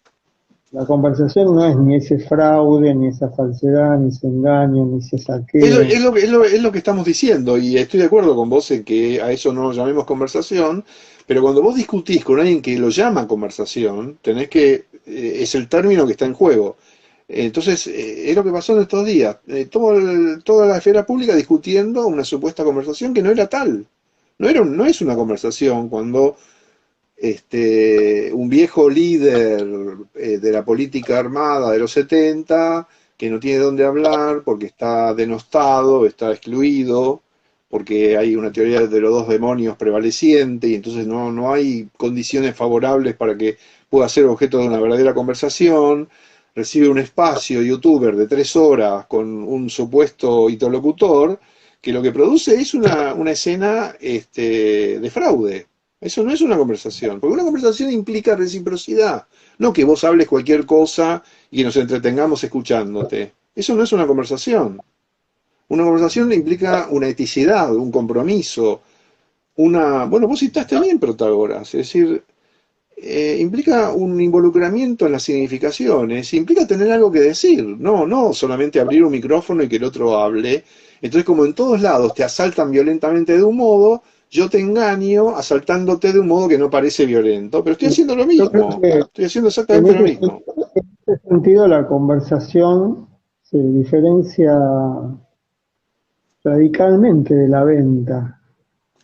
La conversación no es ni ese fraude, ni esa falsedad, ni ese engaño, ni ese saqueo. Es lo que estamos diciendo, y estoy de acuerdo con vos en que a eso no lo llamemos conversación, pero cuando vos discutís con alguien que lo llama conversación, es el término que está en juego. Entonces, es lo que pasó en estos días. Toda la esfera pública discutiendo una supuesta conversación que no era tal. No es una conversación cuando un viejo líder de la política armada de los 70 que no tiene dónde hablar porque está denostado, está excluido, porque hay una teoría de los dos demonios prevaleciente y entonces no hay condiciones favorables para que pueda ser objeto de una verdadera conversación, recibe un espacio youtuber de 3 horas con un supuesto interlocutor, que lo que produce es una escena de fraude. Eso no es una conversación, porque una conversación implica reciprocidad, no que vos hables cualquier cosa y que nos entretengamos escuchándote. Eso no es una conversación. Una conversación implica una eticidad, un compromiso, bueno, vos citaste bien Protágoras, es decir, implica un involucramiento en las significaciones, implica tener algo que decir, no solamente abrir un micrófono y que el otro hable. Entonces, como en todos lados te asaltan violentamente de un modo, yo te engaño asaltándote de un modo que no parece violento, pero estoy haciendo lo Yo creo mismo, que estoy haciendo en exactamente lo mismo. ese sentido la conversación se diferencia radicalmente de la venta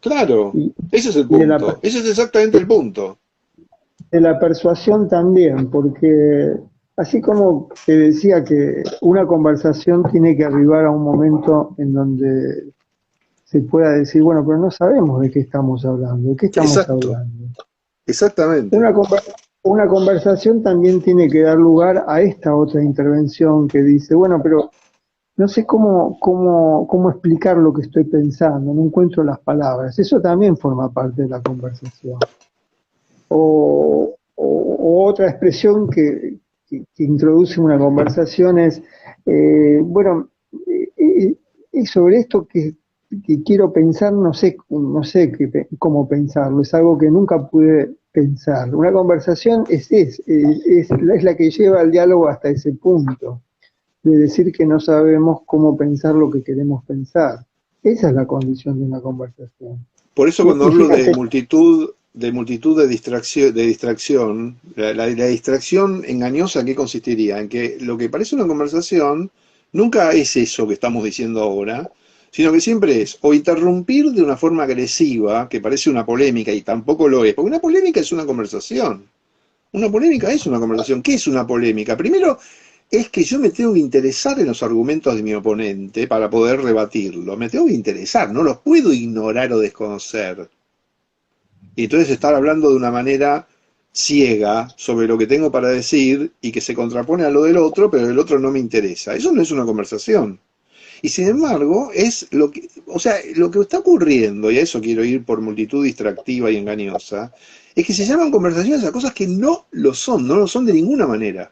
Claro, y, ese es el y punto, ese es exactamente el punto. de la persuasión también, porque así como te decía que una conversación tiene que arribar a un momento en donde se pueda decir, bueno, pero no sabemos de qué estamos hablando, de qué estamos Exacto, hablando. exactamente. Una, una conversación también tiene que dar lugar a esta otra intervención que dice, bueno, pero no sé cómo explicar lo que estoy pensando, no encuentro las palabras. Eso también forma parte de la conversación. O otra expresión que introduce una conversación es, bueno, y sobre esto que quiero pensar, no sé cómo pensarlo, es algo que nunca pude pensar. Una conversación es la que lleva al diálogo hasta ese punto, de decir que no sabemos cómo pensar lo que queremos pensar. Esa es la condición de una conversación. Por eso cuando Y hablo de fíjate, multitud de distracción, la distracción engañosa, ¿en qué consistiría? En que lo que parece una conversación nunca es eso que estamos diciendo ahora, sino que siempre es o interrumpir de una forma agresiva, que parece una polémica y tampoco lo es, porque una polémica es una conversación. Una polémica es una conversación. ¿Qué es una polémica? Primero, es que yo me tengo que interesar en los argumentos de mi oponente para poder rebatirlo. Me tengo que interesar, no los puedo ignorar o desconocer. Y entonces estar hablando de una manera ciega sobre lo que tengo para decir y que se contrapone a lo del otro, pero el otro no me interesa. Eso no es una conversación. Y sin embargo, lo que está ocurriendo, y a eso quiero ir por multitud distractiva y engañosa, es que se llaman conversaciones a cosas que no lo son de ninguna manera.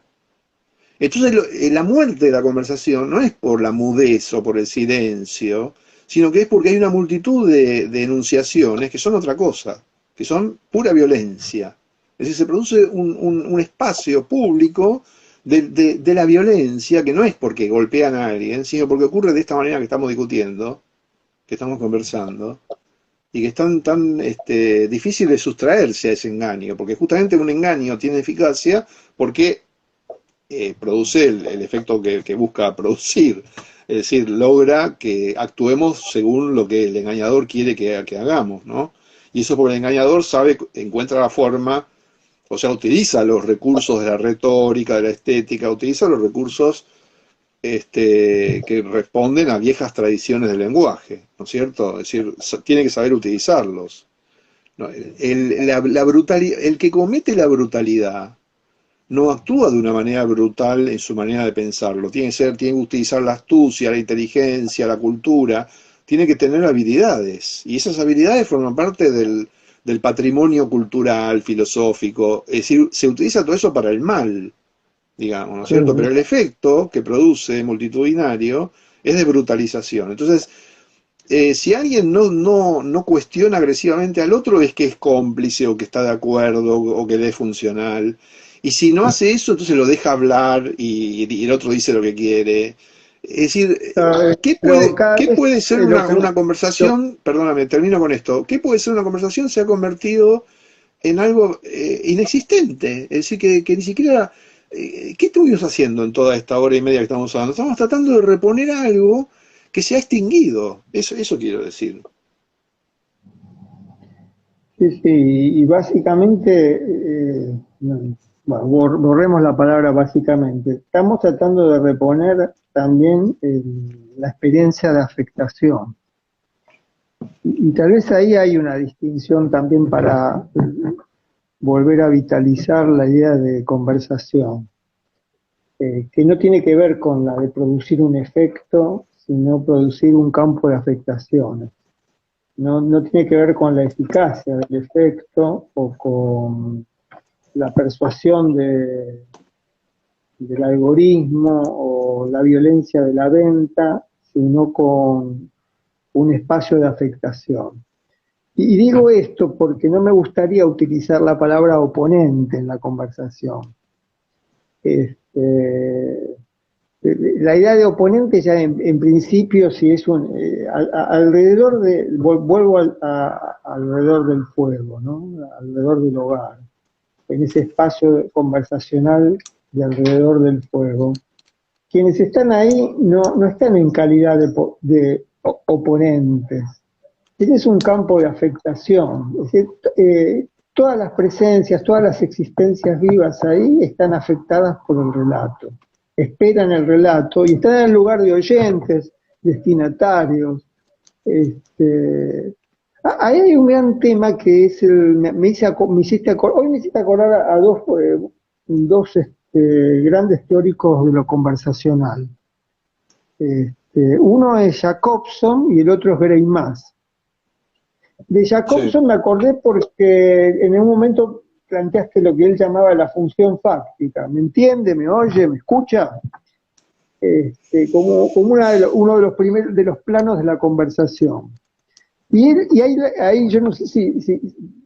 Entonces, la muerte de la conversación no es por la mudez o por el silencio, sino que es porque hay una multitud de enunciaciones que son otra cosa, que son pura violencia. Es decir, se produce un espacio público de la violencia, que no es porque golpean a alguien, sino porque ocurre de esta manera que estamos discutiendo, que estamos conversando, y que es tan difícil de sustraerse a ese engaño, porque justamente un engaño tiene eficacia porque produce el efecto que busca producir. Es decir, logra que actuemos según lo que el engañador quiere que hagamos, ¿no? Y eso porque el engañador encuentra la forma, o sea, utiliza los recursos de la retórica, de la estética, utiliza los recursos que responden a viejas tradiciones del lenguaje, ¿no es cierto? Es decir, tiene que saber utilizarlos. ¿No? El que comete la brutalidad no actúa de una manera brutal en su manera de pensarlo. Tiene que utilizar la astucia, la inteligencia, la cultura, tiene que tener habilidades. Y esas habilidades forman parte del patrimonio cultural, filosófico. Es decir, se utiliza todo eso para el mal, digamos, ¿no es cierto? Pero el efecto que produce multitudinario es de brutalización. Entonces, si alguien no cuestiona agresivamente al otro, es que es cómplice o que está de acuerdo o que le es funcional. Y si no hace eso, entonces lo deja hablar y el otro dice lo que quiere. Es decir, Pero cada ¿qué vez puede ser lo que una lo- conversación? Perdóname, termino con esto. ¿Qué puede ser una conversación? Se ha convertido en algo inexistente. Es decir, que ni siquiera... ¿qué estuvimos haciendo en toda esta hora y media que estamos hablando? Estamos tratando de reponer algo que se ha extinguido. Eso quiero decir. Sí, sí, y básicamente, bueno, borremos la palabra básicamente. Estamos tratando de reponer también la experiencia de afectación. Y tal vez ahí hay una distinción también para volver a vitalizar la idea de conversación, que no tiene que ver con la de producir un efecto, sino producir un campo de afectaciones. No tiene que ver con la eficacia del efecto o con la persuasión del algoritmo o la violencia de la venta, sino con un espacio de afectación. Y digo esto porque no me gustaría utilizar la palabra oponente en la conversación. Este, la idea de oponente ya en principio, si es alrededor vuelvo alrededor del fuego, ¿no? Alrededor del hogar, en ese espacio conversacional de alrededor del fuego. Quienes están ahí no están en calidad de oponentes. Ese es un campo de afectación. Es decir, todas las presencias, todas las existencias vivas ahí están afectadas por el relato. Esperan el relato y están en el lugar de oyentes, destinatarios. Ahí hay un gran tema que es hoy me hiciste acordar a dos grandes teóricos de lo conversacional. Uno es Jacobson y el otro es Greimas. De Sí. Jacobson me acordé porque en un momento planteaste lo que él llamaba la función fáctica. ¿Me entiende? ¿Me oye? ¿Me escucha? Como uno de los primeros de los planos de la conversación. Y ahí yo no sé si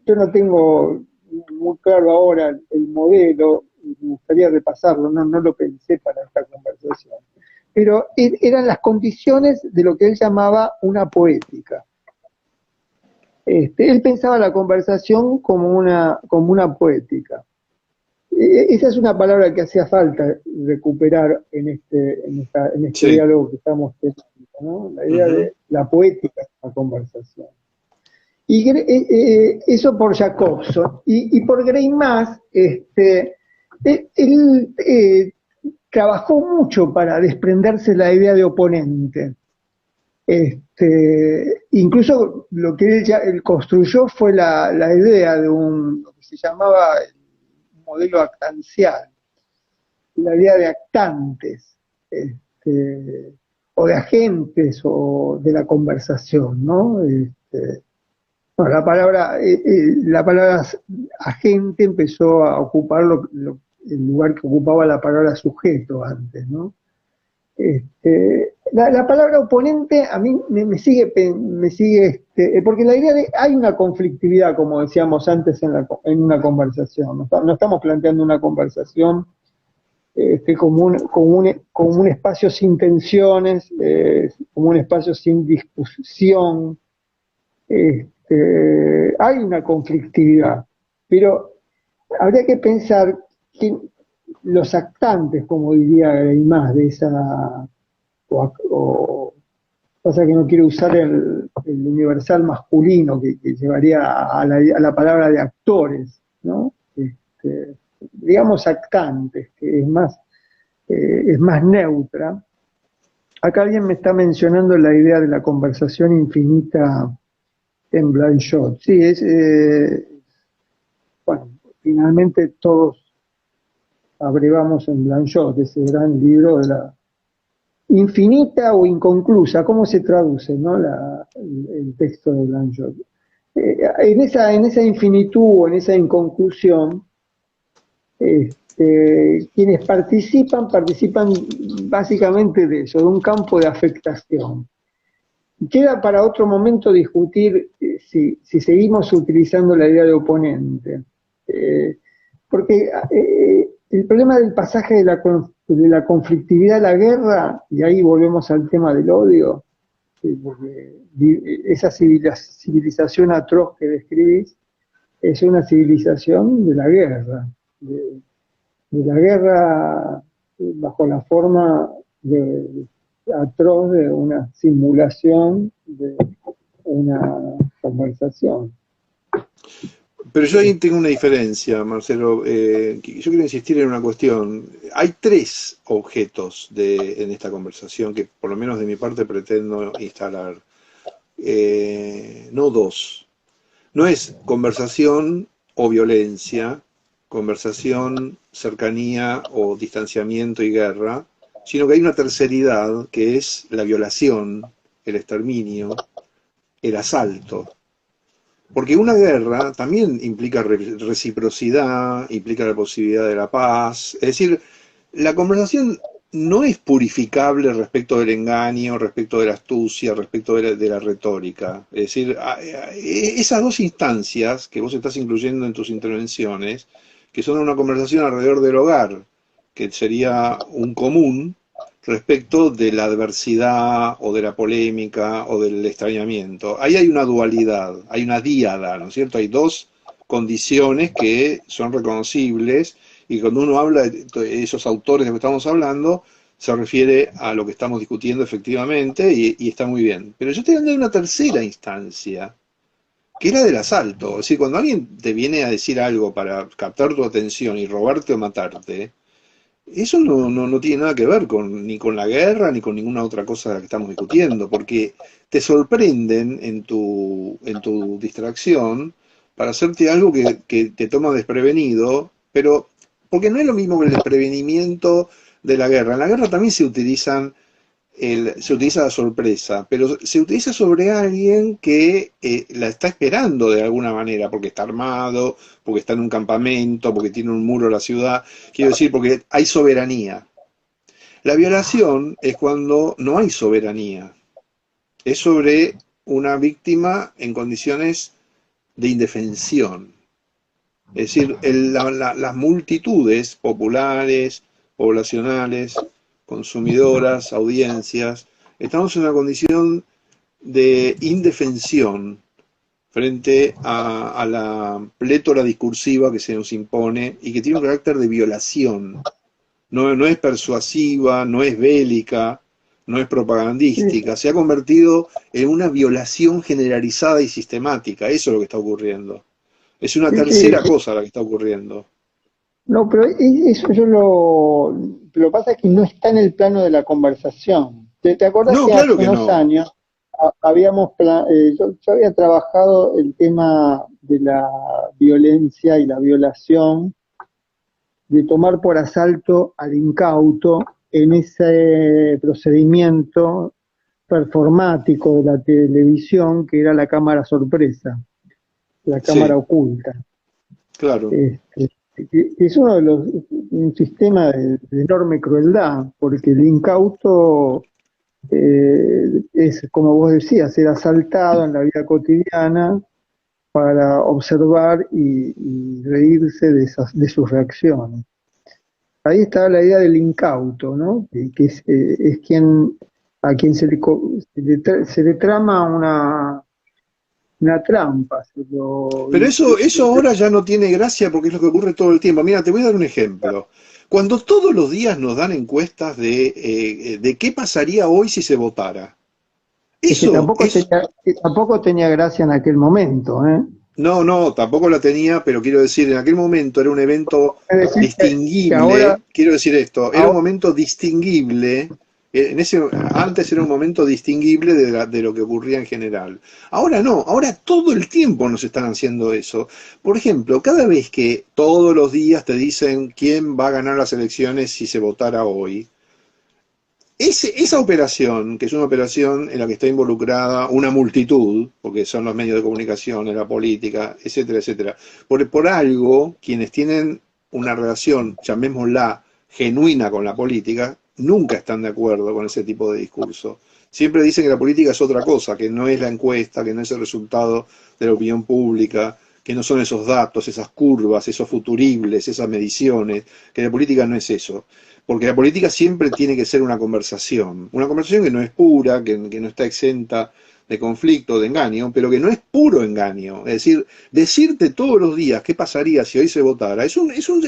yo no tengo muy claro ahora el modelo, me gustaría repasarlo, no lo pensé para esta conversación. Pero eran las condiciones de lo que él llamaba una poética. Él pensaba la conversación como una poética. Esa es una palabra que hacía falta recuperar en este Sí. diálogo que estamos teniendo, ¿no? La idea Ujú. de la poética de la conversación. Y eso por Jacobson. Y por Greimas, él trabajó mucho para desprenderse la idea de oponente. Incluso lo que él construyó fue la idea de lo que se llamaba el modelo actancial, la idea de actantes, o de agentes o de la conversación, ¿no? No, la palabra agente empezó a ocupar el lugar que ocupaba la palabra sujeto antes, ¿no? La palabra oponente a mí me sigue porque la idea de hay una conflictividad, como decíamos antes en una conversación. No estamos planteando una conversación como un espacio sin tensiones, como un espacio sin discusión. Hay una conflictividad, pero habría que pensar que los actantes, como diría Greimás, de esa, o pasa que no quiero usar el universal masculino que llevaría a la palabra de actores, ¿no? Digamos actantes, que es más neutra. Acá alguien me está mencionando la idea de la conversación infinita en Blanchot. Sí, bueno, finalmente todos abrevamos en Blanchot, ese gran libro de la infinita o inconclusa, ¿cómo se traduce, no? El texto de Blanchot. En esa infinitud o en esa inconclusión, quienes participan básicamente de eso, de un campo de afectación. Queda para otro momento discutir si seguimos utilizando la idea de oponente. porque el problema del pasaje de la conflictividad a la guerra, y ahí volvemos al tema del odio, porque esa civilización atroz que describís es una civilización de la guerra, de, de la guerra bajo la forma atroz de una simulación de una conversación. Pero yo ahí tengo una diferencia, Marcelo. Yo quiero insistir en una cuestión. Hay tres objetos en esta conversación que por lo menos de mi parte pretendo instalar. No dos. No es conversación o violencia, conversación, cercanía o distanciamiento y guerra, sino que hay una terceridad que es la violación, el exterminio, el asalto. Porque una guerra también implica reciprocidad, implica la posibilidad de la paz. Es decir, la conversación no es purificable respecto del engaño, respecto de la astucia, respecto de la retórica. Es decir, esas dos instancias que vos estás incluyendo en tus intervenciones, que son una conversación alrededor del hogar, que sería un común, respecto de la adversidad o de la polémica o del extrañamiento. Ahí hay una dualidad, hay una díada, ¿no es cierto? Hay dos condiciones que son reconocibles y cuando uno habla de esos autores de los que estamos hablando, se refiere a lo que estamos discutiendo efectivamente y está muy bien. Pero yo estoy hablando de una tercera instancia, que es la del asalto. Es decir, cuando alguien te viene a decir algo para captar tu atención y robarte o matarte, eso no tiene nada que ver ni con la guerra ni con ninguna otra cosa de la que estamos discutiendo, porque te sorprenden en tu distracción para hacerte algo que te toma desprevenido, pero porque no es lo mismo que el desprevenimiento de la guerra. En la guerra también se utiliza la sorpresa, pero se utiliza sobre alguien que la está esperando de alguna manera, porque está armado, porque está en un campamento, porque tiene un muro en la ciudad, quiero decir, porque hay soberanía. La violación es cuando no hay soberanía, es sobre una víctima en condiciones de indefensión. Es decir, las multitudes populares, poblacionales, consumidoras, audiencias, estamos en una condición de indefensión frente a la plétora discursiva que se nos impone y que tiene un carácter de violación. No es persuasiva, no es bélica, no es propagandística, se ha convertido en una violación generalizada y sistemática. Eso es lo que está ocurriendo. Es una tercera cosa la que está ocurriendo. No, pero eso lo que pasa es que no está en el plano de la conversación. ¿Te acordás No, que claro hace que unos no. años yo había trabajado el tema de la violencia y la violación, de tomar por asalto al incauto en ese procedimiento performático de la televisión que era la cámara sorpresa, la cámara Sí, oculta. claro. Es un sistema de enorme crueldad, porque el incauto es, como vos decías, ser asaltado en la vida cotidiana para observar y reírse de sus reacciones. Ahí está la idea del incauto, ¿no? Que es a quien se le trama una trampa. Pero eso ahora ya no tiene gracia porque es lo que ocurre todo el tiempo. Mira, te voy a dar un ejemplo. Cuando todos los días nos dan encuestas de qué pasaría hoy si se votara. es que Eso es. tampoco tenía gracia en aquel momento, ¿eh? No, tampoco la tenía, pero quiero decir, en aquel momento era un evento Es decir, que ahora, distinguible. Quiero decir esto, era un momento distinguible. Antes era un momento distinguible de lo que ocurría en general. Ahora no, ahora todo el tiempo nos están haciendo eso. Por ejemplo, cada vez que todos los días te dicen quién va a ganar las elecciones si se votara hoy, esa operación, que es una operación en la que está involucrada una multitud, porque son los medios de comunicación, la política, etcétera, etcétera, por algo, quienes tienen una relación, llamémosla, genuina con la política, nunca están de acuerdo con ese tipo de discurso. Siempre dicen que la política es otra cosa, que no es la encuesta, que no es el resultado de la opinión pública, que no son esos datos, esas curvas, esos futuribles, esas mediciones, que la política no es eso. Porque la política siempre tiene que ser una conversación que no es pura, que no está exenta de conflicto, de engaño, pero que no es puro engaño. Es decir, decirte todos los días qué pasaría si hoy se votara, es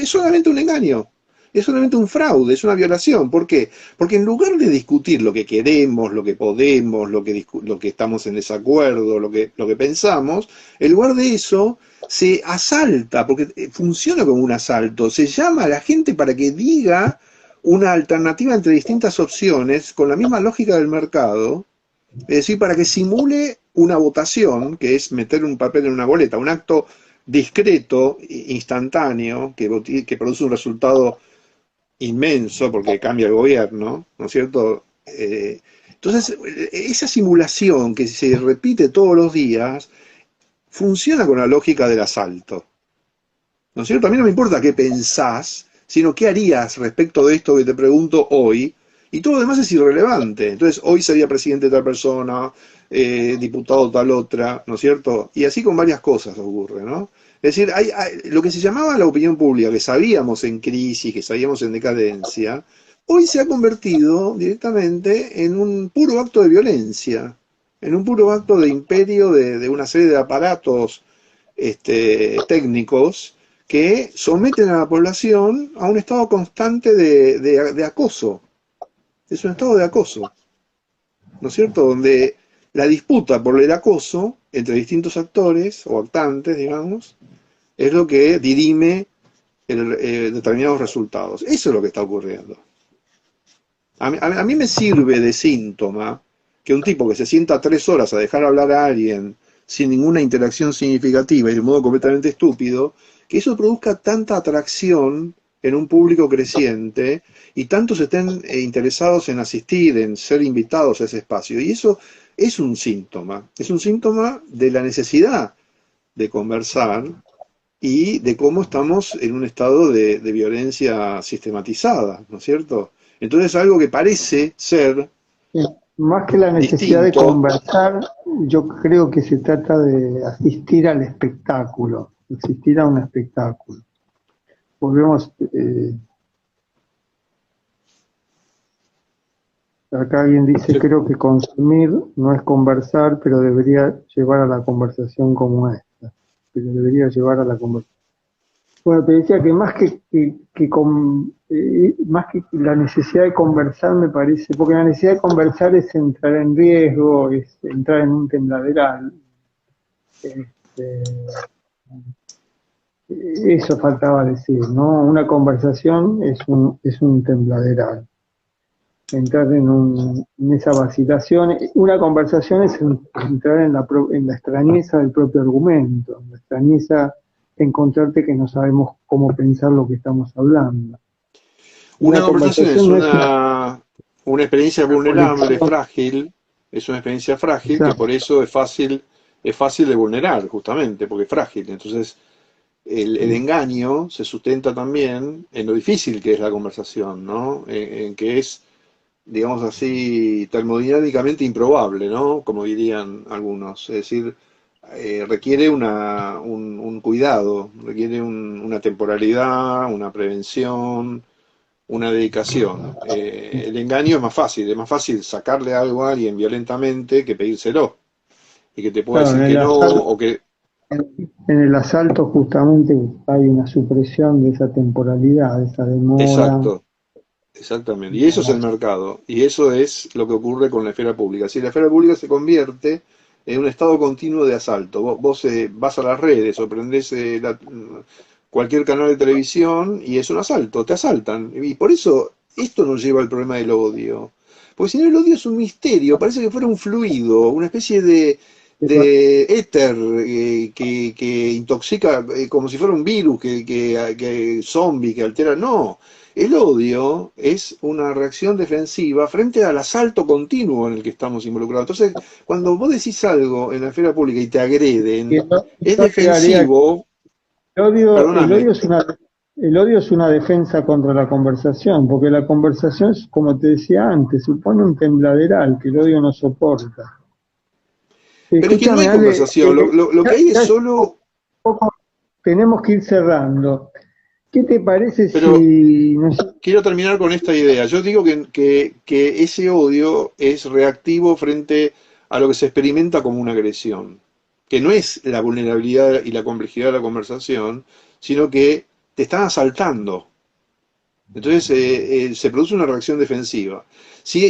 solamente un engaño, es solamente un fraude, es una violación. ¿Por qué? Porque en lugar de discutir lo que queremos, lo que podemos, lo que estamos en desacuerdo, lo que pensamos, en lugar de eso se asalta, porque funciona como un asalto, se llama a la gente para que diga una alternativa entre distintas opciones con la misma lógica del mercado, es decir, para que simule una votación, que es meter un papel en una boleta, un acto discreto, instantáneo, que produce un resultado inmenso porque cambia el gobierno, ¿no es cierto? Entonces, esa simulación que se repite todos los días funciona con la lógica del asalto, ¿no es cierto? A mí no me importa qué pensás, sino qué harías respecto de esto que te pregunto hoy, y todo lo demás es irrelevante. Entonces, hoy sería presidente tal persona, diputado tal otra, ¿no es cierto? Y así con varias cosas ocurre, ¿no? Es decir, lo que se llamaba la opinión pública, que sabíamos en crisis, que sabíamos en decadencia, hoy se ha convertido directamente en un puro acto de violencia, en un puro acto de imperio de una serie de aparatos técnicos que someten a la población a un estado constante de acoso. Es un estado de acoso, ¿no es cierto? Donde la disputa por el acoso entre distintos actores o actantes, digamos, es lo que dirime determinados resultados. Eso es lo que está ocurriendo. A mí me sirve de síntoma que un tipo que se sienta 3 horas a dejar hablar a alguien sin ninguna interacción significativa y de modo completamente estúpido, que eso produzca tanta atracción en un público creciente y tantos estén interesados en asistir, en ser invitados a ese espacio. Y eso es un síntoma de la necesidad de conversar y de cómo estamos en un estado de violencia sistematizada, ¿no es cierto? Entonces algo que parece ser Más que la necesidad de distinto. conversar, yo creo que se trata de asistir al espectáculo, asistir a un espectáculo. Volvemos, acá alguien dice, creo que consumir no es conversar, pero debería llevar a la conversación como esta. Pero debería llevar a la conversación. Bueno, te decía que más que la necesidad de conversar me parece, porque la necesidad de conversar es entrar en riesgo, es entrar en un tembladeral. Este, eso faltaba decir, ¿no? Una conversación es un tembladeral. Entrar en esa vacilación. Una conversación es entrar en la extrañeza del propio argumento, en la extrañeza de encontrarte que no sabemos cómo pensar lo que estamos hablando. Una Una conversación es conversación no es una experiencia una vulnerable, conexión. frágil, es una experiencia frágil que Exacto. por eso es fácil de vulnerar, justamente, porque es frágil. Entonces, el engaño se sustenta también en lo difícil que es la conversación, ¿no? En que es, digamos así, termodinámicamente improbable, ¿no? Como dirían algunos. Es decir, requiere un cuidado, requiere una temporalidad, una prevención, una dedicación. El engaño es más fácil sacarle algo a alguien violentamente que pedírselo y que te pueda Claro, decir que no o que... en el asalto justamente hay una supresión de esa temporalidad, de esa demora. Exacto, exactamente. Y eso es el mercado y eso es lo que ocurre con la esfera pública. Si la esfera pública se convierte en un estado continuo de asalto, vos vas a las redes o prendés cualquier canal de televisión y es un asalto, te asaltan. Y por eso esto nos lleva al problema del odio. Porque si no, el odio es un misterio, parece que fuera un fluido, una especie de éter que intoxica como si fuera un virus, que zombie, que altera. No, el odio es una reacción defensiva frente al asalto continuo en el que estamos involucrados. Entonces, cuando vos decís algo en la esfera pública y te Y agreden, es yo agregaría que defensivo. el Perdóname. odio es el odio es una defensa contra la conversación, porque la conversación, como te decía antes, supone un tembladeral que el odio no soporta. Pero es que no Escúchame, hay Ale, conversación, lo que ya, hay es ya es solo... tenemos que ir cerrando. ¿Qué te parece Pero si no sé, quiero terminar con esta idea. Yo digo que ese odio es reactivo frente a lo que se experimenta como una agresión, que no es la vulnerabilidad y la complejidad de la conversación, sino que te están asaltando. Entonces se produce una reacción defensiva. Si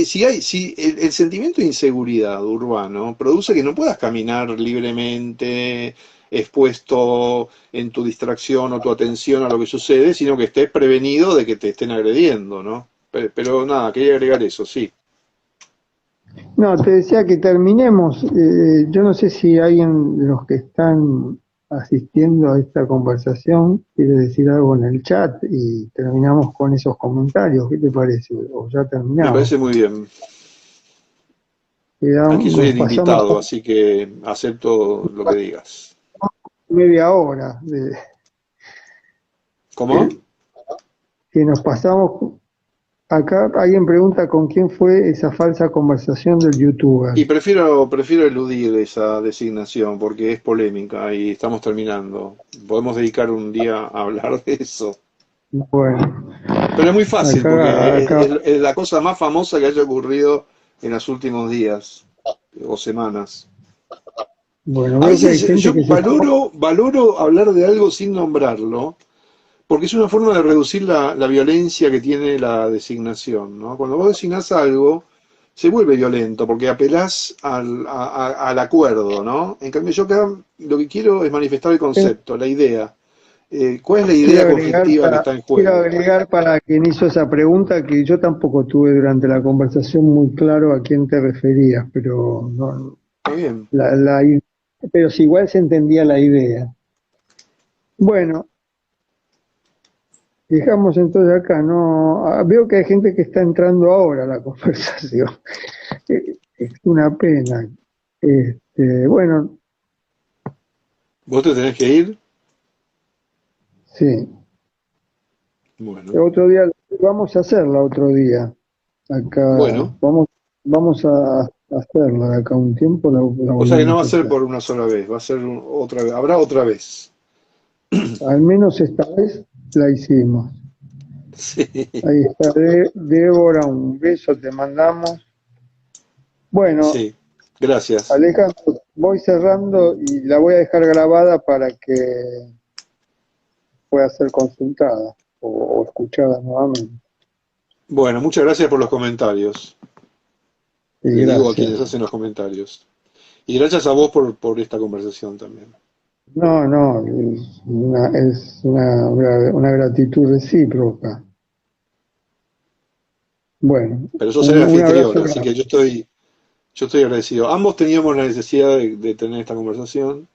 el sentimiento de inseguridad urbano produce que no puedas caminar libremente, expuesto en tu distracción o tu atención a lo que sucede, sino que estés prevenido de que te estén agrediendo, ¿no? Pero nada, quería agregar eso, sí. no, te decía que terminemos. Yo no sé si alguien de los que están asistiendo a esta conversación quiere decir algo en el chat y terminamos con esos comentarios. ¿Qué te parece? O ya Me terminamos. parece muy bien. Aquí soy Nos el pasamos invitado, así que acepto lo que digas. media hora ¿Cómo? que, que nos pasamos. Acá alguien pregunta con quién fue esa falsa conversación del youtuber. Y prefiero eludir esa designación porque es polémica y estamos terminando. Podemos dedicar un día a hablar de eso. Bueno, Pero es muy fácil acá, porque acá, es la cosa más famosa que haya ocurrido en los últimos días o semanas. bueno, A veo que hay veces yo gente que se está. valoro hablar de algo sin nombrarlo, porque es una forma de reducir la violencia que tiene la designación, ¿no? Cuando vos designás algo, se vuelve violento, porque apelás al acuerdo, ¿no? En cambio, yo acá lo que quiero es manifestar el concepto, la idea. ¿Cuál es la Quiero idea agregar conflictiva que para, está en quiero juego? agregar para quien hizo esa pregunta que yo tampoco tuve durante la conversación muy claro a quién te referías, pero no, Está bien. pero si igual se entendía la idea. Bueno, dejamos entonces acá, no, veo que hay gente que está entrando ahora a la conversación. Es una pena. Bueno, ¿Vos te tenés que ir? sí. Bueno, Otro día, vamos a hacerla otro día. Acá, bueno. vamos a hacerla de acá un tiempo, la O sea que no va volvemos a a ser hacer. por una sola vez, va a ser otra vez, habrá otra vez. Al menos esta vez la hicimos. Sí, Ahí está Débora, un beso te mandamos. Bueno, sí, gracias. Alejandro, voy cerrando y la voy a dejar grabada para que pueda ser consultada o escuchada nuevamente. Bueno, muchas gracias por los comentarios. Y Le digo a gracias. quienes hacen los comentarios. Y gracias a vos por esta conversación también. No, no, una gratitud recíproca. Bueno, Pero yo soy el un anfitrión, abrazo así grande. que yo estoy agradecido. Ambos teníamos la necesidad de tener esta conversación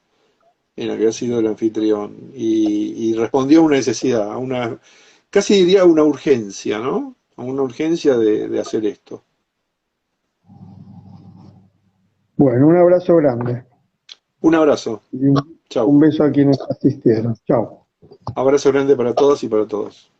en la que ha sido el anfitrión y respondió a una necesidad, casi diría una urgencia, ¿no? A una urgencia de hacer esto. Bueno, un abrazo grande Un abrazo. y Chau. un beso a quienes asistieron. Chao. Abrazo grande para todas y para todos.